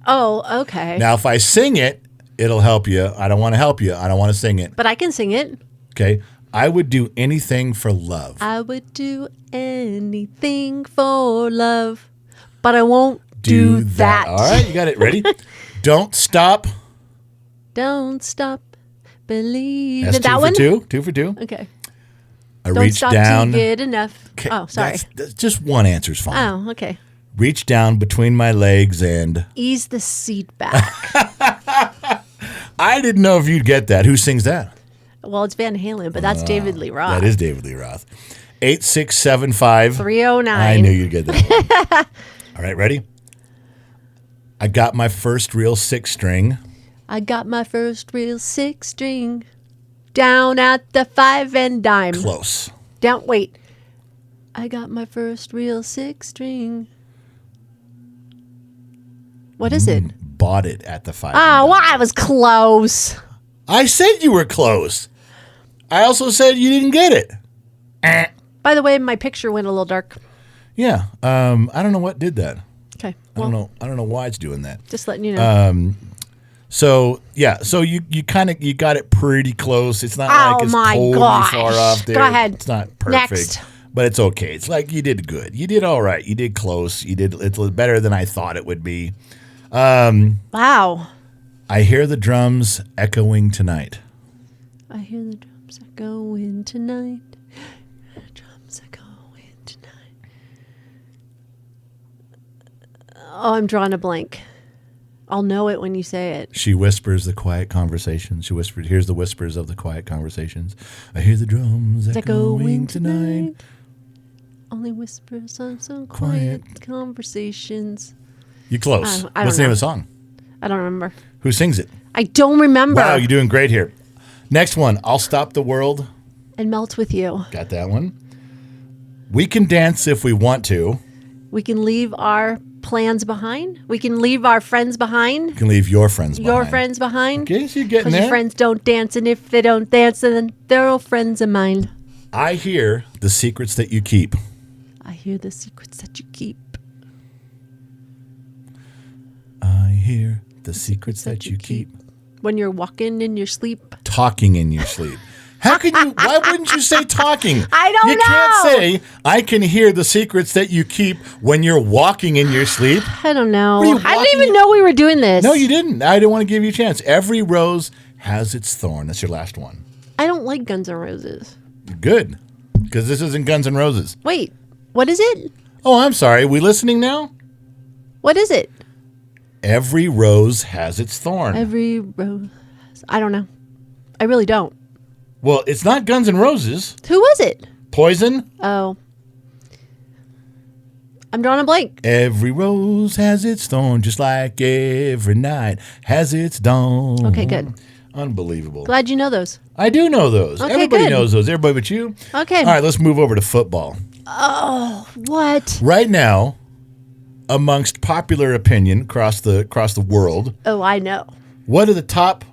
Oh, okay. Now, if I sing it, it'll help you. I don't want to help you. I don't want to sing it. But I can sing it. Okay. I would do anything for love. I would do anything for love, but I won't do that. All right, you got it. Ready? Don't stop. Don't stop believing. That's that 2 one? for 2. 2 for 2. Okay. I Don't reach stop down. to get enough. Okay, Oh, sorry. That's just one answer's fine. Oh, okay. Reach down between my legs and... Ease the seat back. I didn't know if you'd get that. Who sings that? Well, it's Van Halen, but that's David Lee Roth. That is David Lee Roth. 8675. 309. I knew you'd get that. All right, ready? I got my first real 6-string. I got my first real 6-string down at the 5 and dime. Close. Wait. I got my first real 6-string. What is it? Bought it at the 5 and Oh, dime. well, I was close. I said you were close. I also said you didn't get it. By the way, my picture went a little dark. Yeah. I don't know what did that. Okay. I don't know why it's doing that. Just letting you know. So yeah, so you got it pretty close. It's not like it's totally gosh. far off there. Go ahead. It's not perfect. Next. But it's okay. It's like you did good. You did all right. You did close. It's better than I thought it would be. Wow. I hear the drums echoing tonight. I hear the drums echoing tonight. Drums echoing tonight. Oh, I'm drawing a blank. I'll know it when you say it. She whispers the quiet conversations. She whispered, here's the whispers of the quiet conversations. I hear the drums echoing tonight. Only whispers of some quiet conversations. You close. I don't What's the name know. of the song? I don't remember. Who sings it? I don't remember. Wow, you're doing great here. Next one. I'll stop the world. And melt with you. Got that one. We can dance if we want to. We can leave our plans behind. We can leave our friends behind. You can leave your friends behind. Your friends behind. Okay, so you're getting Because your there. friends don't dance, and if they don't dance, then they're all friends of mine. I hear the secrets that you keep. I hear the secrets that you keep. I hear the secrets that you keep. When you're walking in your sleep. Talking in your sleep. How can you? Why wouldn't you say talking? I don't know. You can't say, I can hear the secrets that you keep when you're walking in your sleep. I don't know. Were you I didn't walking even know we were doing this. No, you didn't. I didn't want to give you a chance. Every rose has its thorn. That's your last one. I don't like Guns N' Roses. Good. because this isn't Guns N' Roses. Wait, what is it? Oh, I'm sorry. Are we listening now? What is it? Every rose has its thorn. Every rose. I don't know. I really don't. Well, it's not Guns N' Roses. Who was it? Poison. Oh. I'm drawing a blank. Every rose has its thorn, just like every night has its dawn. Okay, good. Unbelievable. Glad you know those. I do know those. Okay, Everybody good. knows those. Everybody but you. Okay. All right, let's move over to football. Oh, what? Right now, amongst popular opinion across the world, Oh, I know. what are the top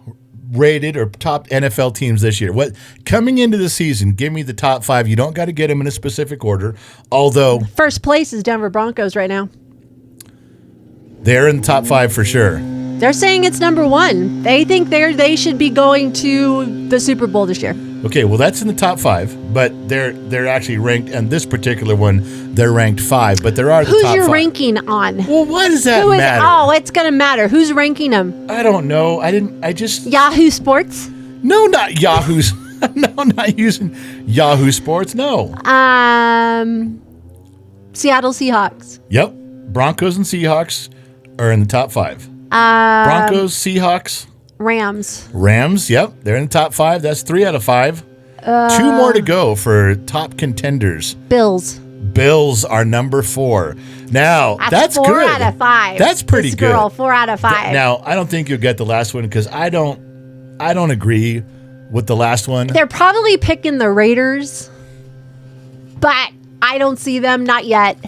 rated or top NFL teams this year? What coming into the season, give me the top 5. You don't got to get them in a specific order, although First place is Denver Broncos right now. they're in the top 5 for sure. They're saying it's number 1. They think they should be going to the Super Bowl this year. Okay, well that's in the top 5, but they're actually ranked, and this particular one they're ranked 5, but there are the Who's top your 5. ranking on? Well, why does that Who is? matter? Oh, it's gonna matter. Who's ranking them? I don't know. I just Yahoo Sports. no, not Yahoo's. No, I'm not using Yahoo Sports. No. Seattle Seahawks. Yep. Broncos and Seahawks are in the top 5. Broncos, Seahawks, Rams. Rams. Yep, they're in the top 5. That's 3 out of 5. 2 more to go for top contenders. Bills. Bills are number 4. Now that's 4 good. out of 5. That's pretty this good. Girl, 4 out of 5. Now I don't think you'll get the last one because I don't agree with the last one. They're probably picking the Raiders, but I don't see them. Not yet.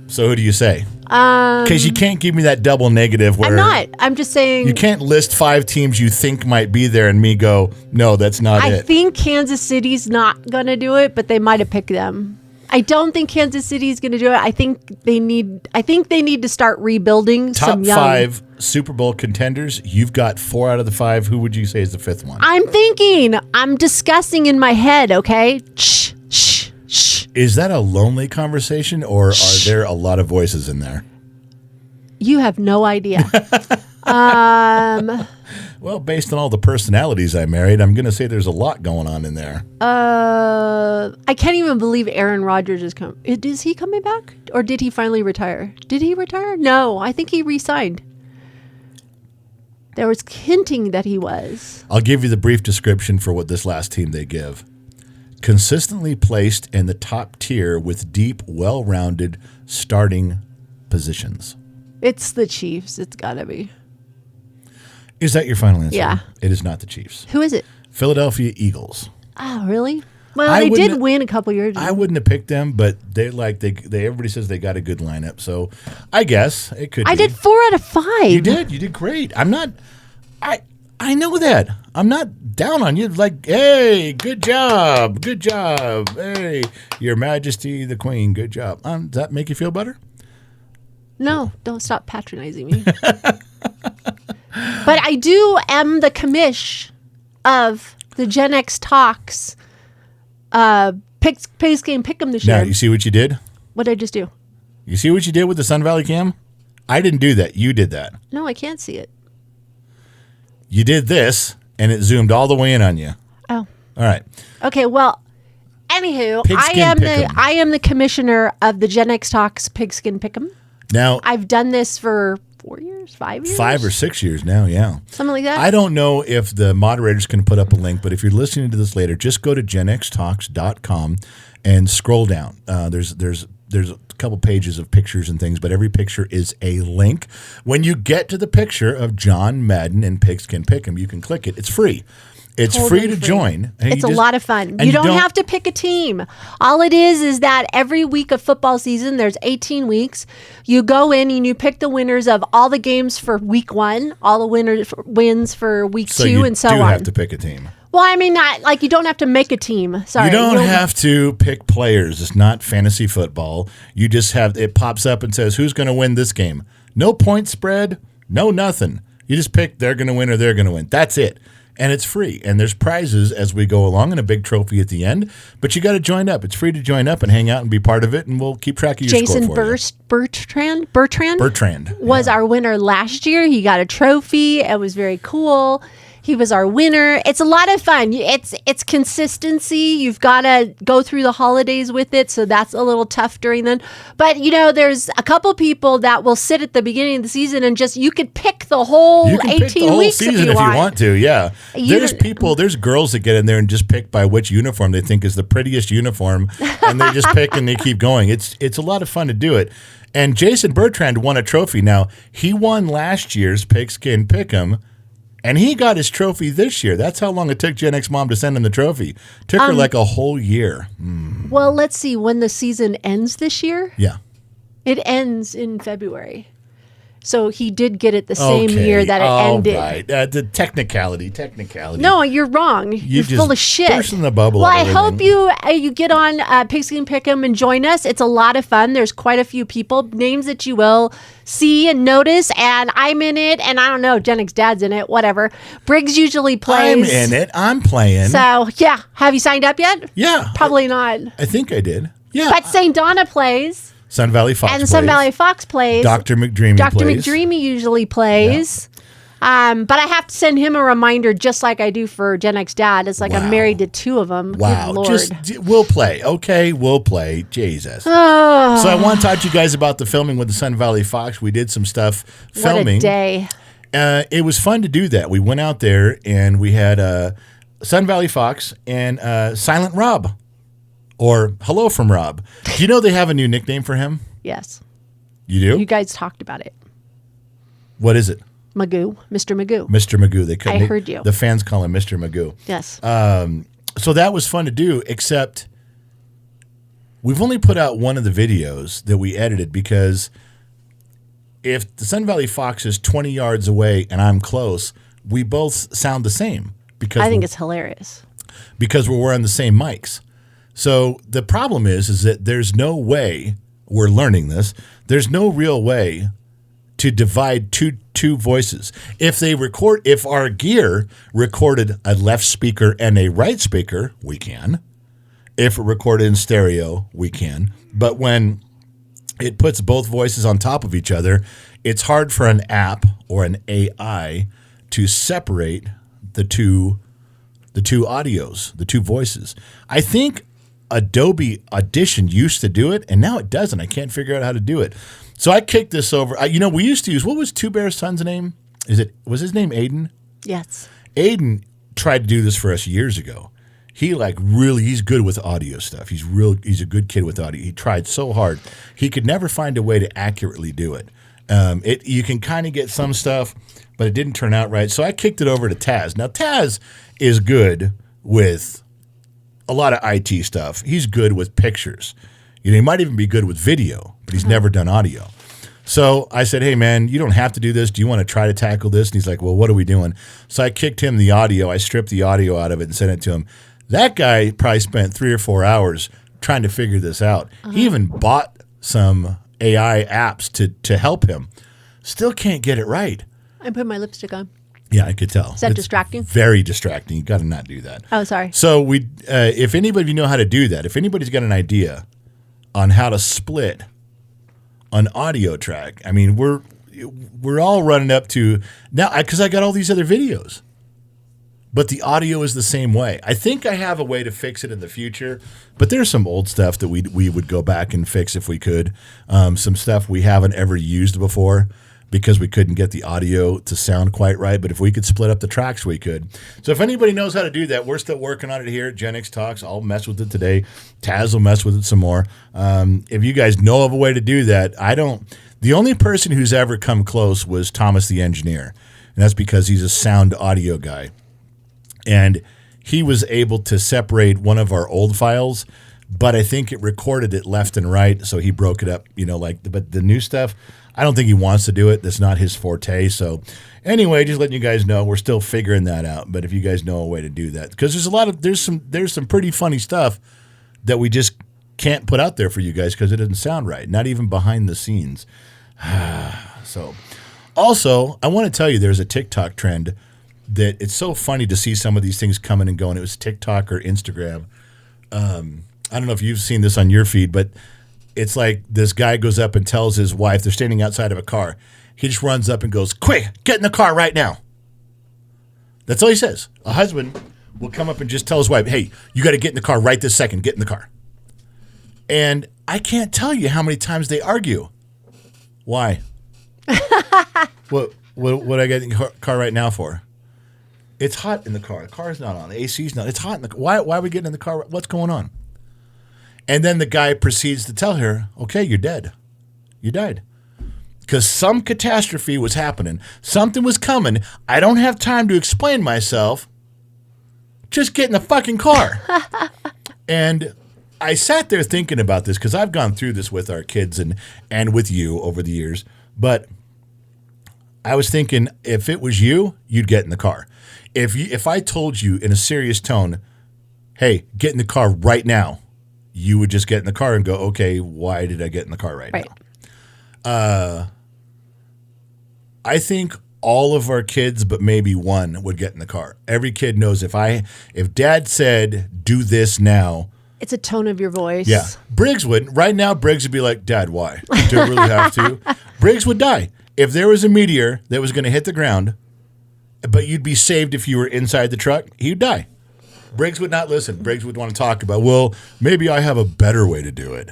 So who do you say? Because you can't give me that double negative where I'm not. I'm just saying. you can't list 5 teams you think might be there and me go, no, that's not I it. think Kansas City's not going to do it, but they might have picked them. I don't think Kansas City's going to do it. I think they need to start rebuilding Top some young. 5 Super Bowl contenders. You've got 4 out of the 5. Who would you say is the 5th one? I'm thinking. I'm discussing in my head, okay? Shh, shh, shh. Is that a lonely conversation or are there a lot of voices in there? You have no idea. Well, based on all the personalities I married, I'm going to say there's a lot going on in there. I can't even believe Aaron Rodgers is coming. Is he coming back? Or did he finally retire? Did he retire? No, I think he re-signed. There was hinting that he was. I'll give you the brief description for what this last team they give. Consistently placed in the top tier with deep, well-rounded starting positions. It's the Chiefs. It's got to be. Is that your final answer? Yeah. It is not the Chiefs. Who is it? Philadelphia Eagles. Oh, really? Well, I they did wouldn't- win a couple years ago. I wouldn't have picked them, but they everybody says they got a good lineup, so I guess it could. I be. did 4 out of 5. You did great. I'm not. I know that. I'm not down on you. Like, hey, good job, Hey, Your Majesty the Queen, good job. Does that make you feel better? No, don't stop patronizing me. But I am the commish of the GXTalks Pigs Game Pick'em this Now year. you see what you did. What did I just do? You see what you did with the Sun Valley Cam. I didn't do that. You did that. No, I can't see it. You did this, and it zoomed all the way in on you. Oh. All right. Okay, well, anywho, Pigskin Pick'em. I am the commissioner of the GXTalks Pigskin Pick'em. Now, I've done this for 4 years, 5 years? 5 or 6 years now, yeah. Something like that? I don't know if the moderators can put up a link, but if you're listening to this later, just go to genxtalks.com and scroll down. There's a couple pages of pictures and things, but every picture is a link. When you get to the picture of John Madden and Pigskin Pick'em, you can click it. It's free. It's Totally free to join. And It's a lot of fun. and You don't have to pick a team. All it is that every week of football season, there's 18 weeks. You go in and you pick the winners of all the games for week 1, all the wins for week 2, and so on. You do have to pick a team. Well, I mean, not like you don't have to make a team. Sorry. You don't have to pick players. It's not fantasy football. You just have, it pops up and says, who's going to win this game? No point spread, no nothing. You just pick they're going to win or they're going to win. That's it. And it's free. And there's prizes as we go along and a big trophy at the end. But you got to join up. It's free to join up and hang out and be part of it. And we'll keep track of your Jason score for you. Bertrand Bertrand was our winner last year. He got a trophy. It was very cool. He was our winner. It's a lot of fun. It's consistency. You've got to go through the holidays with it, so that's a little tough during then. But there's a couple people that will sit at the beginning of the season and you could pick the whole 18 weeks season if you want to. Yeah, there's girls that get in there and just pick by which uniform they think is the prettiest uniform, and they just pick and they keep going. It's a lot of fun to do it. And Jason Bertrand won a trophy. Now, he won last year's Pigskin Pick'em, and he got his trophy this year. That's how long it took GXMom to send him the trophy. Took her like a whole year. Well, let's see. When the season ends this year? Yeah. It ends in February. So he did get it the same year that it ended. Right. The technicality. No, you're wrong. You're full of shit. Bursting the bubble. Well, I hope you get on Pigskin Pick'em and join us. It's a lot of fun. There's quite a few people, names that you will see and notice, and I'm in it, and I don't know, Gen X Dad's in it, whatever. Briggs usually plays. I'm in it. I'm playing. So, yeah. Have you signed up yet? Yeah. Probably not. I think I did. Yeah. But St. Donna plays. Sun Valley Fox plays. Sun Valley Fox plays. Dr. McDreamy plays. Dr. McDreamy usually plays. Yeah. But I have to send him a reminder just like I do for Gen X Dad. It's like I'm married to two of them. Wow. Good Lord. We'll play. Okay, we'll play. Jesus. So I want to talk to you guys about the filming with the Sun Valley Fox. We did some stuff filming. What a day. It was fun to do that. We went out there and we had Sun Valley Fox and Silent Rob. Or Hello from Rob. Do you know they have a new nickname for him? Yes. You do? You guys talked about it. What is it? Magoo. Mr. Magoo. Mr. Magoo. I heard you. The fans call him Mr. Magoo. Yes. So that was fun to do, except we've only put out one of the videos that we edited because if the Sun Valley Fox is 20 yards away and I'm close, we both sound the same. Because I think it's hilarious. Because we're wearing the same mics. So the problem is that there's no way, we're learning this, there's no real way to divide two voices. If our gear recorded a left speaker and a right speaker, we can. If it recorded in stereo, we can. But when it puts both voices on top of each other, it's hard for an app or an AI to separate the two audios, the two voices. I think Adobe Audition used to do it, and now it doesn't. I can't figure out how to do it. So I kicked this over. We used to use, what was Two Bear's son's name? Was his name Aiden? Yes. Aiden tried to do this for us years ago. He's good with audio stuff. He's a good kid with audio. He tried so hard. He could never find a way to accurately do it. You can kind of get some stuff, but it didn't turn out right. So I kicked it over to Taz. Now, Taz is good with a lot of IT stuff. He's good with pictures. He might even be good with video, but he's never done audio. So I said, hey, man, you don't have to do this. Do you want to try to tackle this? And he's like, well, what are we doing? So I kicked him the audio. I stripped the audio out of it and sent it to him. That guy probably spent 3 or 4 hours trying to figure this out. He even bought some AI apps to help him. Still can't get it right. I put my lipstick on. Yeah, I could tell. Is that distracting? Very distracting. You got to not do that. Oh, sorry. So if anybody of you know how to do that, if anybody's got an idea on how to split an audio track, I mean, we're all running up to now because I got all these other videos, but the audio is the same way. I think I have a way to fix it in the future, but there's some old stuff that we would go back and fix if we could. Some stuff we haven't ever used before, because we couldn't get the audio to sound quite right. But if we could split up the tracks, we could. So if anybody knows how to do that, we're still working on it here at Gen X Talks. I'll mess with it today. Taz will mess with it some more. If you guys know of a way to do that, the only person who's ever come close was Thomas the engineer. And that's because he's a sound audio guy. And he was able to separate one of our old files, but I think it recorded it left and right, so he broke it up, but the new stuff, I don't think he wants to do it. That's not his forte. So anyway, just letting you guys know, we're still figuring that out. But if you guys know a way to do that, because there's some pretty funny stuff that we just can't put out there for you guys because it doesn't sound right, not even behind the scenes. So also, I want to tell you there's a TikTok trend that it's so funny to see some of these things coming and going. It was TikTok or Instagram. I don't know if you've seen this on your feed, but it's like this guy goes up and tells his wife, they're standing outside of a car. He just runs up and goes, quick, get in the car right now. That's all he says. A husband will come up and just tell his wife, hey, you got to get in the car right this second. Get in the car. And I can't tell you how many times they argue. Why? What I get in the car right now for? It's hot in the car. The car's not on. The AC's not. It's hot in the car. Why are we getting in the car? What's going on? And then the guy proceeds to tell her, okay, you're dead. You died. Because some catastrophe was happening. Something was coming. I don't have time to explain myself. Just get in the fucking car. And I sat there thinking about this because I've gone through this with our kids and with you over the years. But I was thinking, if it was you, you'd get in the car. If I told you in a serious tone, hey, get in the car right now, you would just get in the car and go, okay, why did I get in the car right now? I think all of our kids, but maybe one, would get in the car. Every kid knows if Dad said, do this now. It's a tone of your voice. Yeah. Briggs wouldn't. Right now, Briggs would be like, Dad, why? Do I really have to? Briggs would die. If there was a meteor that was going to hit the ground, but you'd be saved if you were inside the truck, he'd die. Briggs would not listen. Briggs would want to talk about, well, maybe I have a better way to do it.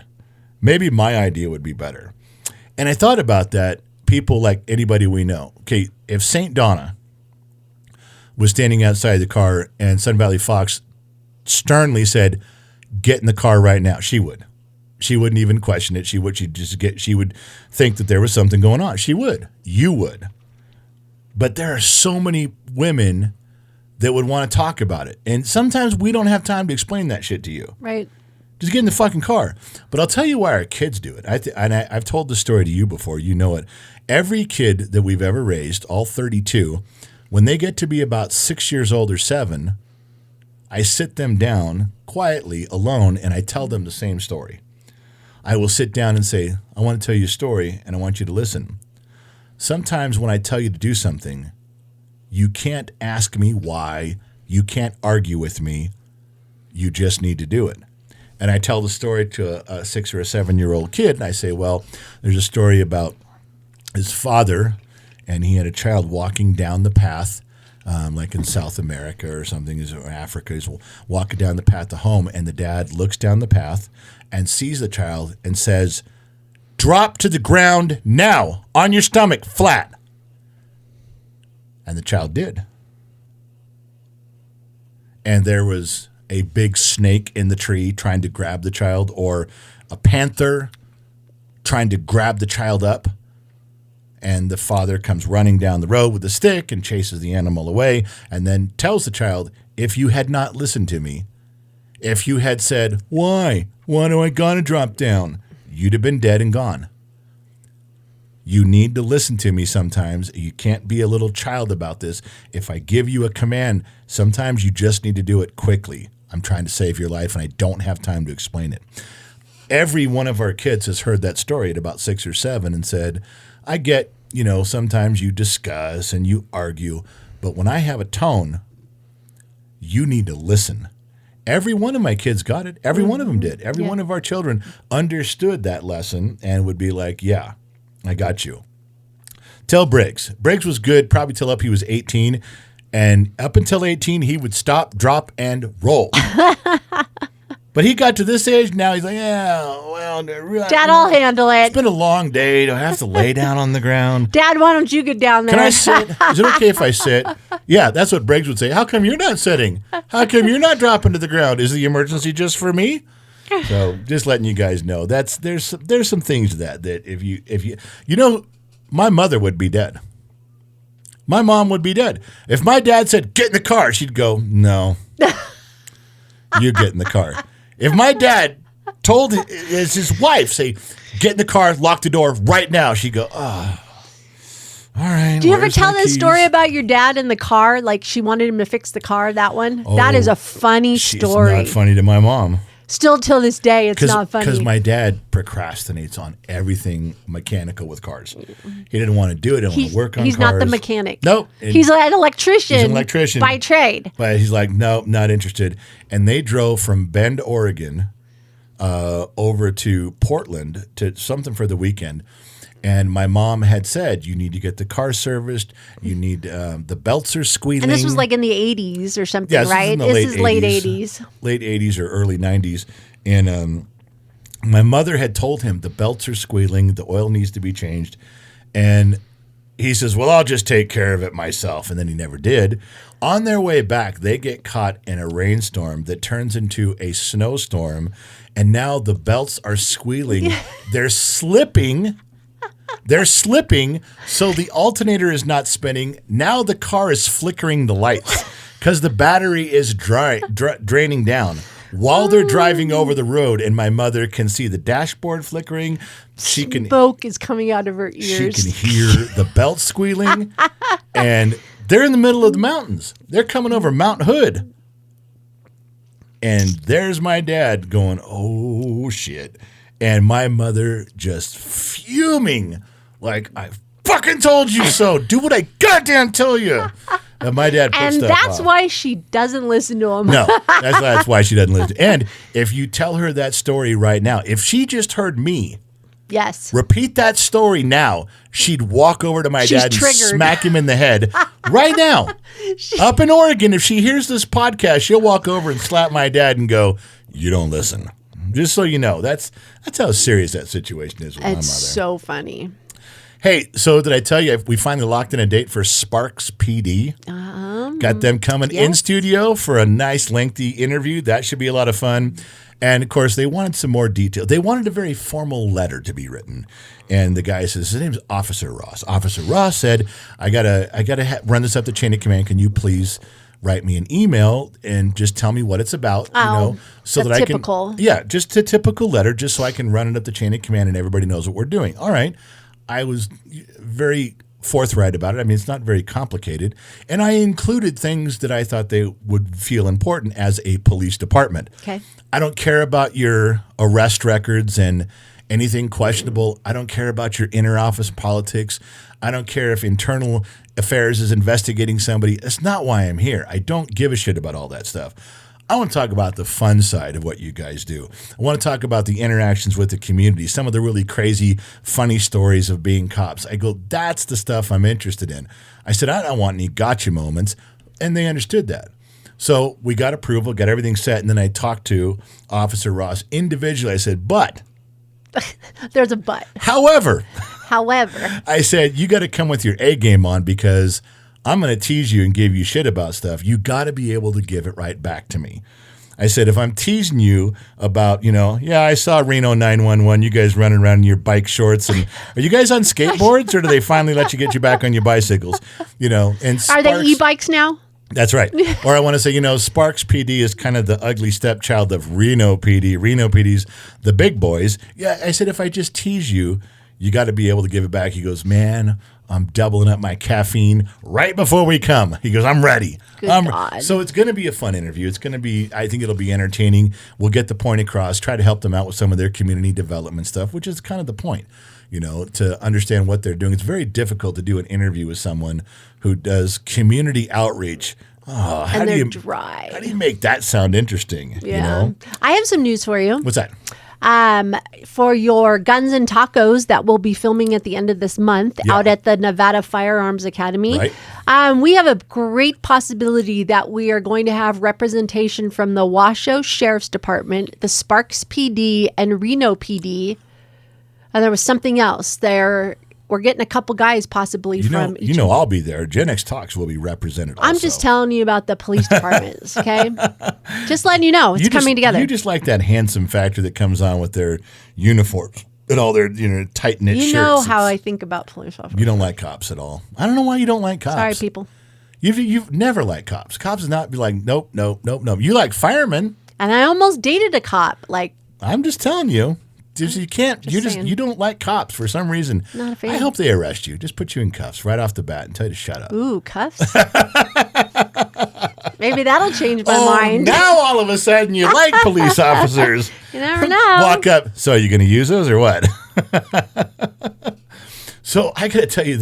Maybe my idea would be better. And I thought about that. People like anybody we know. Okay, if St. Donna was standing outside the car and Sun Valley Fox sternly said, get in the car right now, she would. She wouldn't even question it. She would think that there was something going on. She would. You would. But there are so many women that would want to talk about it. And sometimes we don't have time to explain that shit to you. Right. Just get in the fucking car. But I'll tell you why our kids do it. I've told the story to you before. You know it. Every kid that we've ever raised, all 32, when they get to be about 6 years old or 7, I sit them down quietly, alone, and I tell them the same story. I will sit down and say, I want to tell you a story, and I want you to listen. Sometimes when I tell you to do something, you can't ask me why. You can't argue with me. You just need to do it. And I tell the story to a 6 or a 7-year-old kid, and I say, well, there's a story about his father, and he had a child walking down the path, like in South America or something, or Africa. He's walking down the path to home, and the dad looks down the path and sees the child and says, drop to the ground now, on your stomach, flat. And the child did. And there was a big snake in the tree trying to grab the child, or a panther trying to grab the child up. And the father comes running down the road with a stick and chases the animal away, and then tells the child, if you had not listened to me, if you had said, why do I gotta drop down? You'd have been dead and gone. You need to listen to me sometimes. You can't be a little child about this. If I give you a command, sometimes you just need to do it quickly. I'm trying to save your life, and I don't have time to explain it. Every one of our kids has heard that story at about 6 or 7 and said, I get, sometimes you discuss and you argue, but when I have a tone, you need to listen. Every one of my kids got it. Every one of them did. Every one of our children understood that lesson and would be like, yeah, I got you. Tell Briggs. Briggs was good probably till up he was 18. And up until 18, he would stop, drop, and roll. But he got to this age, now he's like, yeah, well, Dad, I'll handle it. It's been a long day. Do I have to lay down on the ground? Dad, why don't you get down there? Can I sit? Is it okay if I sit? Yeah, that's what Briggs would say. How come you're not sitting? How come you're not dropping to the ground? Is the emergency just for me? So just letting you guys know, there's some things to that if you my mother would be dead. My mom would be dead. If my dad said, get in the car, she'd go, no. You get in the car. If my dad told his wife, say, get in the car, lock the door right now, she'd go, oh, all right. Do you ever tell this story about your dad in the car? Like she wanted him to fix the car, that one? Oh, that is a funny story. It's not funny to my mom. Still till this day, it's not funny. Because my dad procrastinates on everything mechanical with cars. He didn't want to do it. He didn't want to work on cars. He's not the mechanic. Nope. He's an electrician. He's an electrician. By trade. But he's like, no, not interested. And they drove from Bend, Oregon, over to Portland to something for the weekend. And my mom had said, you need to get the car serviced. You need the belts are squealing. And this was like in the 80s or something, yeah, right? This is late 80s. Late 80s or early 90s. And my mother had told him the belts are squealing. The oil needs to be changed. And he says, well, I'll just take care of it myself. And then he never did. On their way back, they get caught in a rainstorm that turns into a snowstorm. And now the belts are squealing. They're slipping. They're slipping, so the alternator is not spinning. Now the car is flickering the lights because the battery is draining down while they're driving over the road. And my mother can see the dashboard flickering. Smoke is coming out of her ears. She can hear the belt squealing. And they're in the middle of the mountains. They're coming over Mount Hood. And there's my dad going, oh, shit. And my mother just fuming, like, I fucking told you so. Do what I goddamn tell you. And my dad puts and that's why she doesn't listen to him. No, that's why she doesn't listen. And if you tell her that story right now, if she just heard me repeat that story now, she'd walk over to my dad and smack him in the head right now. Up in Oregon, if she hears this podcast, she'll walk over and slap my dad and go, you don't listen. Just so you know, that's how serious that situation is with my mother. It's so funny. Hey, so did I tell you we finally locked in a date for Sparks PD? Got them coming in studio for a nice lengthy interview. That should be a lot of fun. And of course, they wanted some more detail. They wanted a very formal letter to be written. And the guy says, his name's Officer Ross. Officer Ross said, I gotta run this up the chain of command. Can you please write me an email and just tell me what it's about, so that I can, just a typical letter, just so I can run it up the chain of command and everybody knows what we're doing. All right. I was very forthright about it. I mean, it's not very complicated. And I included things that I thought they would feel important as a police department. Okay. I don't care about your arrest records and anything questionable. I don't care about your inter-office politics. I don't care if internal affairs is investigating somebody. That's not why I'm here. I don't give a shit about all that stuff. I want to talk about the fun side of what you guys do. I want to talk about the interactions with the community, some of the really crazy, funny stories of being cops. I go, that's the stuff I'm interested in. I said, I don't want any gotcha moments, and they understood that. So we got approval, got everything set, and then I talked to Officer Ross individually. I said, but. There's a but. However, I said, you got to come with your A game on because I'm going to tease you and give you shit about stuff. You got to be able to give it right back to me. I said, if I'm teasing you about, I saw Reno 911, you guys running around in your bike shorts. And are you guys on skateboards or do they finally let you get you back on your bicycles? And Sparks, are they e-bikes now? That's right. Or I want to say, Sparks PD is kind of the ugly stepchild of Reno PD. Reno PD's the big boys. Yeah, I said, if I just tease you, you got to be able to give it back. He goes, man, I'm doubling up my caffeine right before we come. He goes, I'm ready. God. So it's going to be a fun interview. It's going to be, I think it'll be entertaining. We'll get the point across, try to help them out with some of their community development stuff, which is kind of the point, to understand what they're doing. It's very difficult to do an interview with someone who does community outreach. Oh, and they're dry. How do you make that sound interesting? Yeah. I have some news for you. What's that? For your Guns and Tacos that we'll be filming at the end of this month out at the Nevada Firearms Academy. Right. We have a great possibility that we are going to have representation from the Washoe Sheriff's Department, the Sparks PD, and Reno PD. And there was something else there. We're getting a couple guys possibly from each. I'll be there. genxtalks will be represented also. I'm just telling you about the police departments, okay? Just letting you know. It's coming together. You just like that handsome factor that comes on with their uniforms and all their tight-knit shirts. You know how I think about police officers. You don't like cops at all. I don't know why you don't like cops. Sorry, people. You've never liked cops. Cops is not be like, nope. You like firemen. And I almost dated a cop. I'm just telling you. You can't. You don't like cops for some reason. Not a fan. I hope they arrest you. Just put you in cuffs right off the bat and tell you to shut up. Ooh, cuffs. Maybe that'll change my mind. Now all of a sudden you like police officers. You never know. Walk up. So are you going to use those or what? So I got to tell you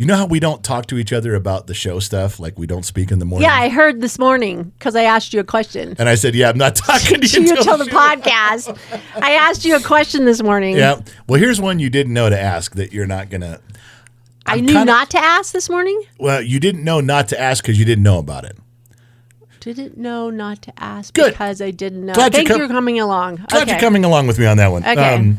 You know how we don't talk to each other about the show stuff? Like we don't speak in the morning? Yeah, I heard this morning because I asked you a question. And I said, yeah, I'm not talking to you Until the podcast. I asked you a question this morning. Yeah. Well, here's one you didn't know to ask that you're not going to. I knew not to ask this morning? Well, you didn't know not to ask because you didn't know about it. Didn't know not to ask Good. because I didn't know. Glad Thank you you for coming along. Glad you're coming along with me on that one. Okay.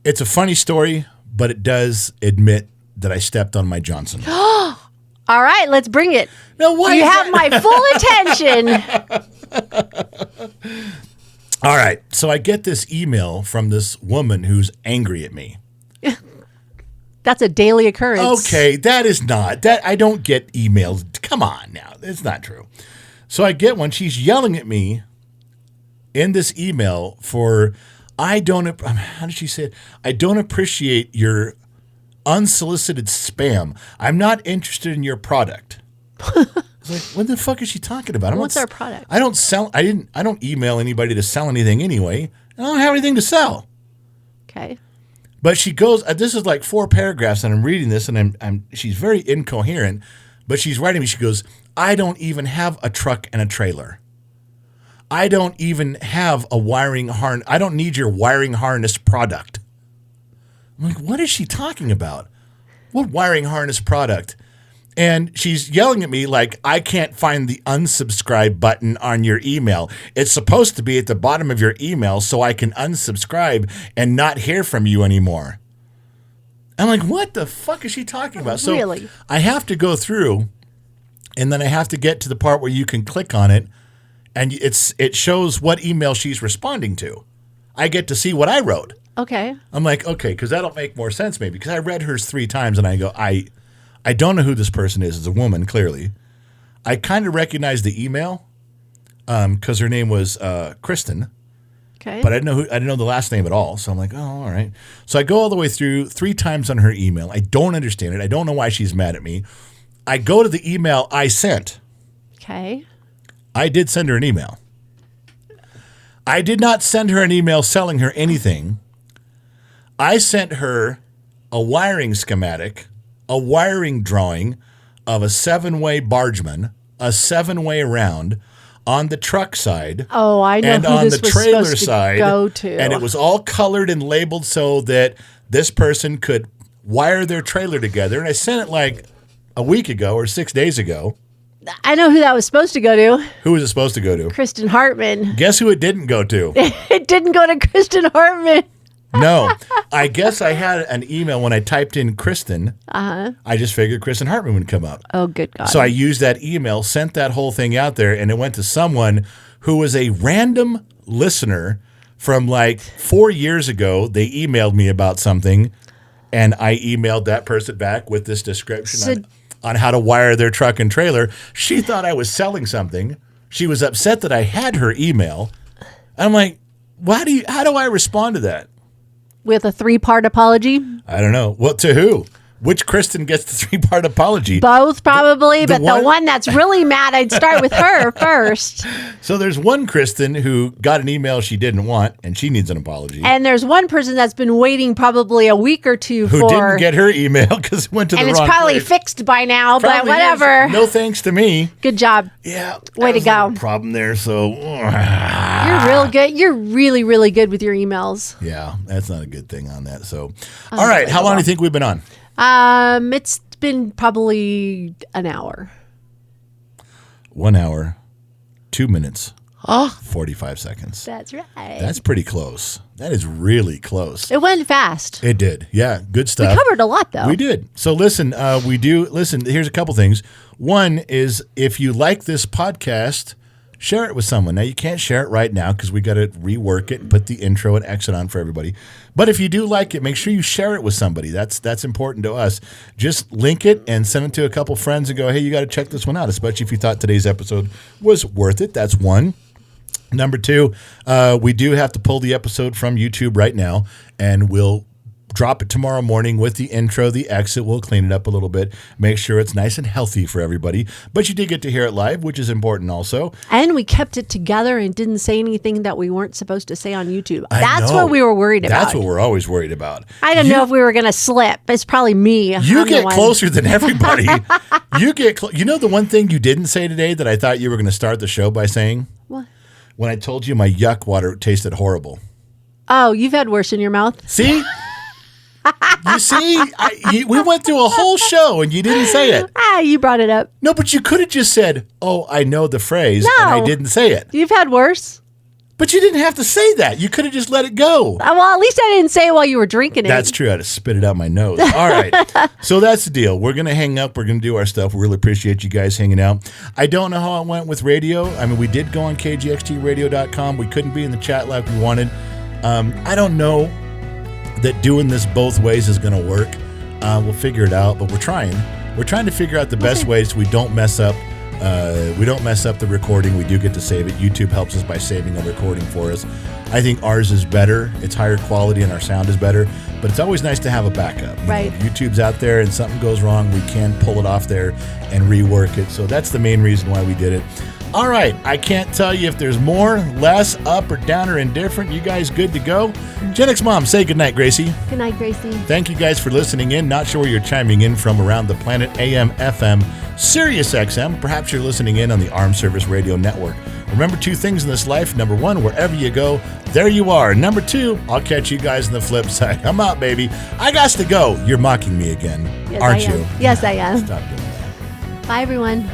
It's a funny story, but it does admit that I stepped on my Johnson. All right, let's bring it. No, why? You have my full attention. All right. So I get this email from this woman who's angry at me. That's a daily occurrence. Okay, that is not. That I don't get emails. Come on now. It's not true. So I get one. She's yelling at me in this email for how did she say it? I don't appreciate your unsolicited spam. I'm not interested in your product. I was like, what the fuck is she talking about? What's our product? I don't email anybody to sell anything anyway. I don't have anything to sell. Okay. But she goes, this is like 4 paragraphs, and I'm reading this, and she's very incoherent, but she's writing me, she goes, I don't even have a truck and a trailer. I don't even have a wiring harness. I don't need your wiring harness product. I'm like, what is she talking about? What wiring harness product? And she's yelling at me like, I can't find the unsubscribe button on your email. It's supposed to be at the bottom of your email so I can unsubscribe and not hear from you anymore. I'm like, what the fuck is she talking about? So Really? I have to go through, and then I have to get to the part where you can click on it, and it shows what email she's responding to. I get to see what I wrote. Okay. I'm like, okay, because that'll make more sense maybe. Because I read hers 3 times, and I go, I don't know who this person is. It's a woman, clearly. I kind of recognized the email because her name was Kristen. Okay. But I didn't know the last name at all. So I'm like, oh, all right. So I go all the way through 3 times on her email. I don't understand it. I don't know why she's mad at me. I go to the email I sent. Okay. I did send her an email. I did not send her an email selling her anything. I sent her a wiring schematic, a wiring drawing of a 7-way bargeman, a 7-way round on the truck side. Oh, I know and who on this the was trailer supposed side. to go to. And it was all colored and labeled so that this person could wire their trailer together. And I sent it like a week ago or 6 days ago. I know who that was supposed to go to. Who was it supposed to go to? Kristen Hartman. Guess who it didn't go to? It didn't go to Kristen Hartman. No. I guess I had an email when I typed in Kristen. Uh-huh. I just figured Kristen Hartman would come up. Oh, good God. So I used that email, sent that whole thing out there, and it went to someone who was a random listener from like 4 years ago. They emailed me about something, and I emailed that person back with this description on how to wire their truck and trailer. She thought I was selling something. She was upset that I had her email. I'm like, how do I respond to that? With a 3-part apology? I don't know. Well, to who? Which Kristen gets the 3-part apology? Both probably, The but the one that's really mad, I'd start with her first. So there's one Kristen who got an email she didn't want, and she needs an apology. And there's one person that's been waiting probably a week or two who didn't get her email because it went to the wrong place. And it's probably fixed by now, Probably but whatever. is. No thanks to me. Good job. Yeah. Way to go. Problem there. So You're real good. You're really, really good with your emails. yeah, that's not a good thing on that. So, all right. How long do you think we've been on? It's been probably an hour. 1 hour, 2 minutes, 45 seconds. That's right. That's pretty close. That is really close. It went fast. It did. Yeah, good stuff. We covered a lot, though. We did. So listen, here's a couple things. One is if you like this podcast, share it with someone. Now, you can't share it right now because we got to rework it and put the intro and exit on for everybody. But if you do like it, make sure you share it with somebody. That's important to us. Just link it and send it to a couple friends and go, hey, you got to check this one out, especially if you thought today's episode was worth it. That's one. Number 2, we do have to pull the episode from YouTube right now, and we'll drop it tomorrow morning with the intro, the exit. We'll clean it up a little bit, make sure it's nice and healthy for everybody. But you did get to hear it live, which is important also. And we kept it together and didn't say anything that we weren't supposed to say on YouTube. I That's know. what we were worried about. That's what we're always worried about. I don't know if we were going to slip. It's probably me. You I'm get the one. closer than everybody. You know the one thing you didn't say today that I thought you were going to start the show by saying? What? When I told you my Yuk Water tasted horrible. Oh, you've had worse in your mouth? See? You see? We went through a whole show and you didn't say it. You brought it up. No, but you could have just said, oh, I know the phrase, and I didn't say it. You've had worse? But you didn't have to say that. You could have just let it go. Well, at least I didn't say it while you were drinking it. That's true. I had to spit it out my nose. All right. So that's the deal. We're going to hang up. We're going to do our stuff. We really appreciate you guys hanging out. I don't know how it went with radio. I mean, we did go on kgxtradio.com. We couldn't be in the chat like we wanted. I don't know that doing this both ways is going to work. We'll figure it out, but we're trying. We're trying to figure out the best ways so we don't mess up. We don't mess up the recording. We do get to save it. YouTube helps us by saving a recording for us. I think ours is better. It's higher quality and our sound is better. But it's always nice to have a backup. Right. You know, YouTube's out there and something goes wrong, we can pull it off there and rework it. So that's the main reason why we did it. All right. I can't tell you if there's more, less, up or down or indifferent. You guys good to go? GXMom, say goodnight, Gracie. Good night, Gracie. Thank you guys for listening in. Not sure where you're chiming in from around the planet. AM, FM, Sirius XM. Perhaps you're listening in on the Armed Service Radio Network. Remember two things in this life. Number one, wherever you go, there you are. Number two, I'll catch you guys on the flip side. I'm out, baby. I got to go. You're mocking me again, Yes, aren't I am. you? Yes, I am. Stop doing that. Bye, everyone.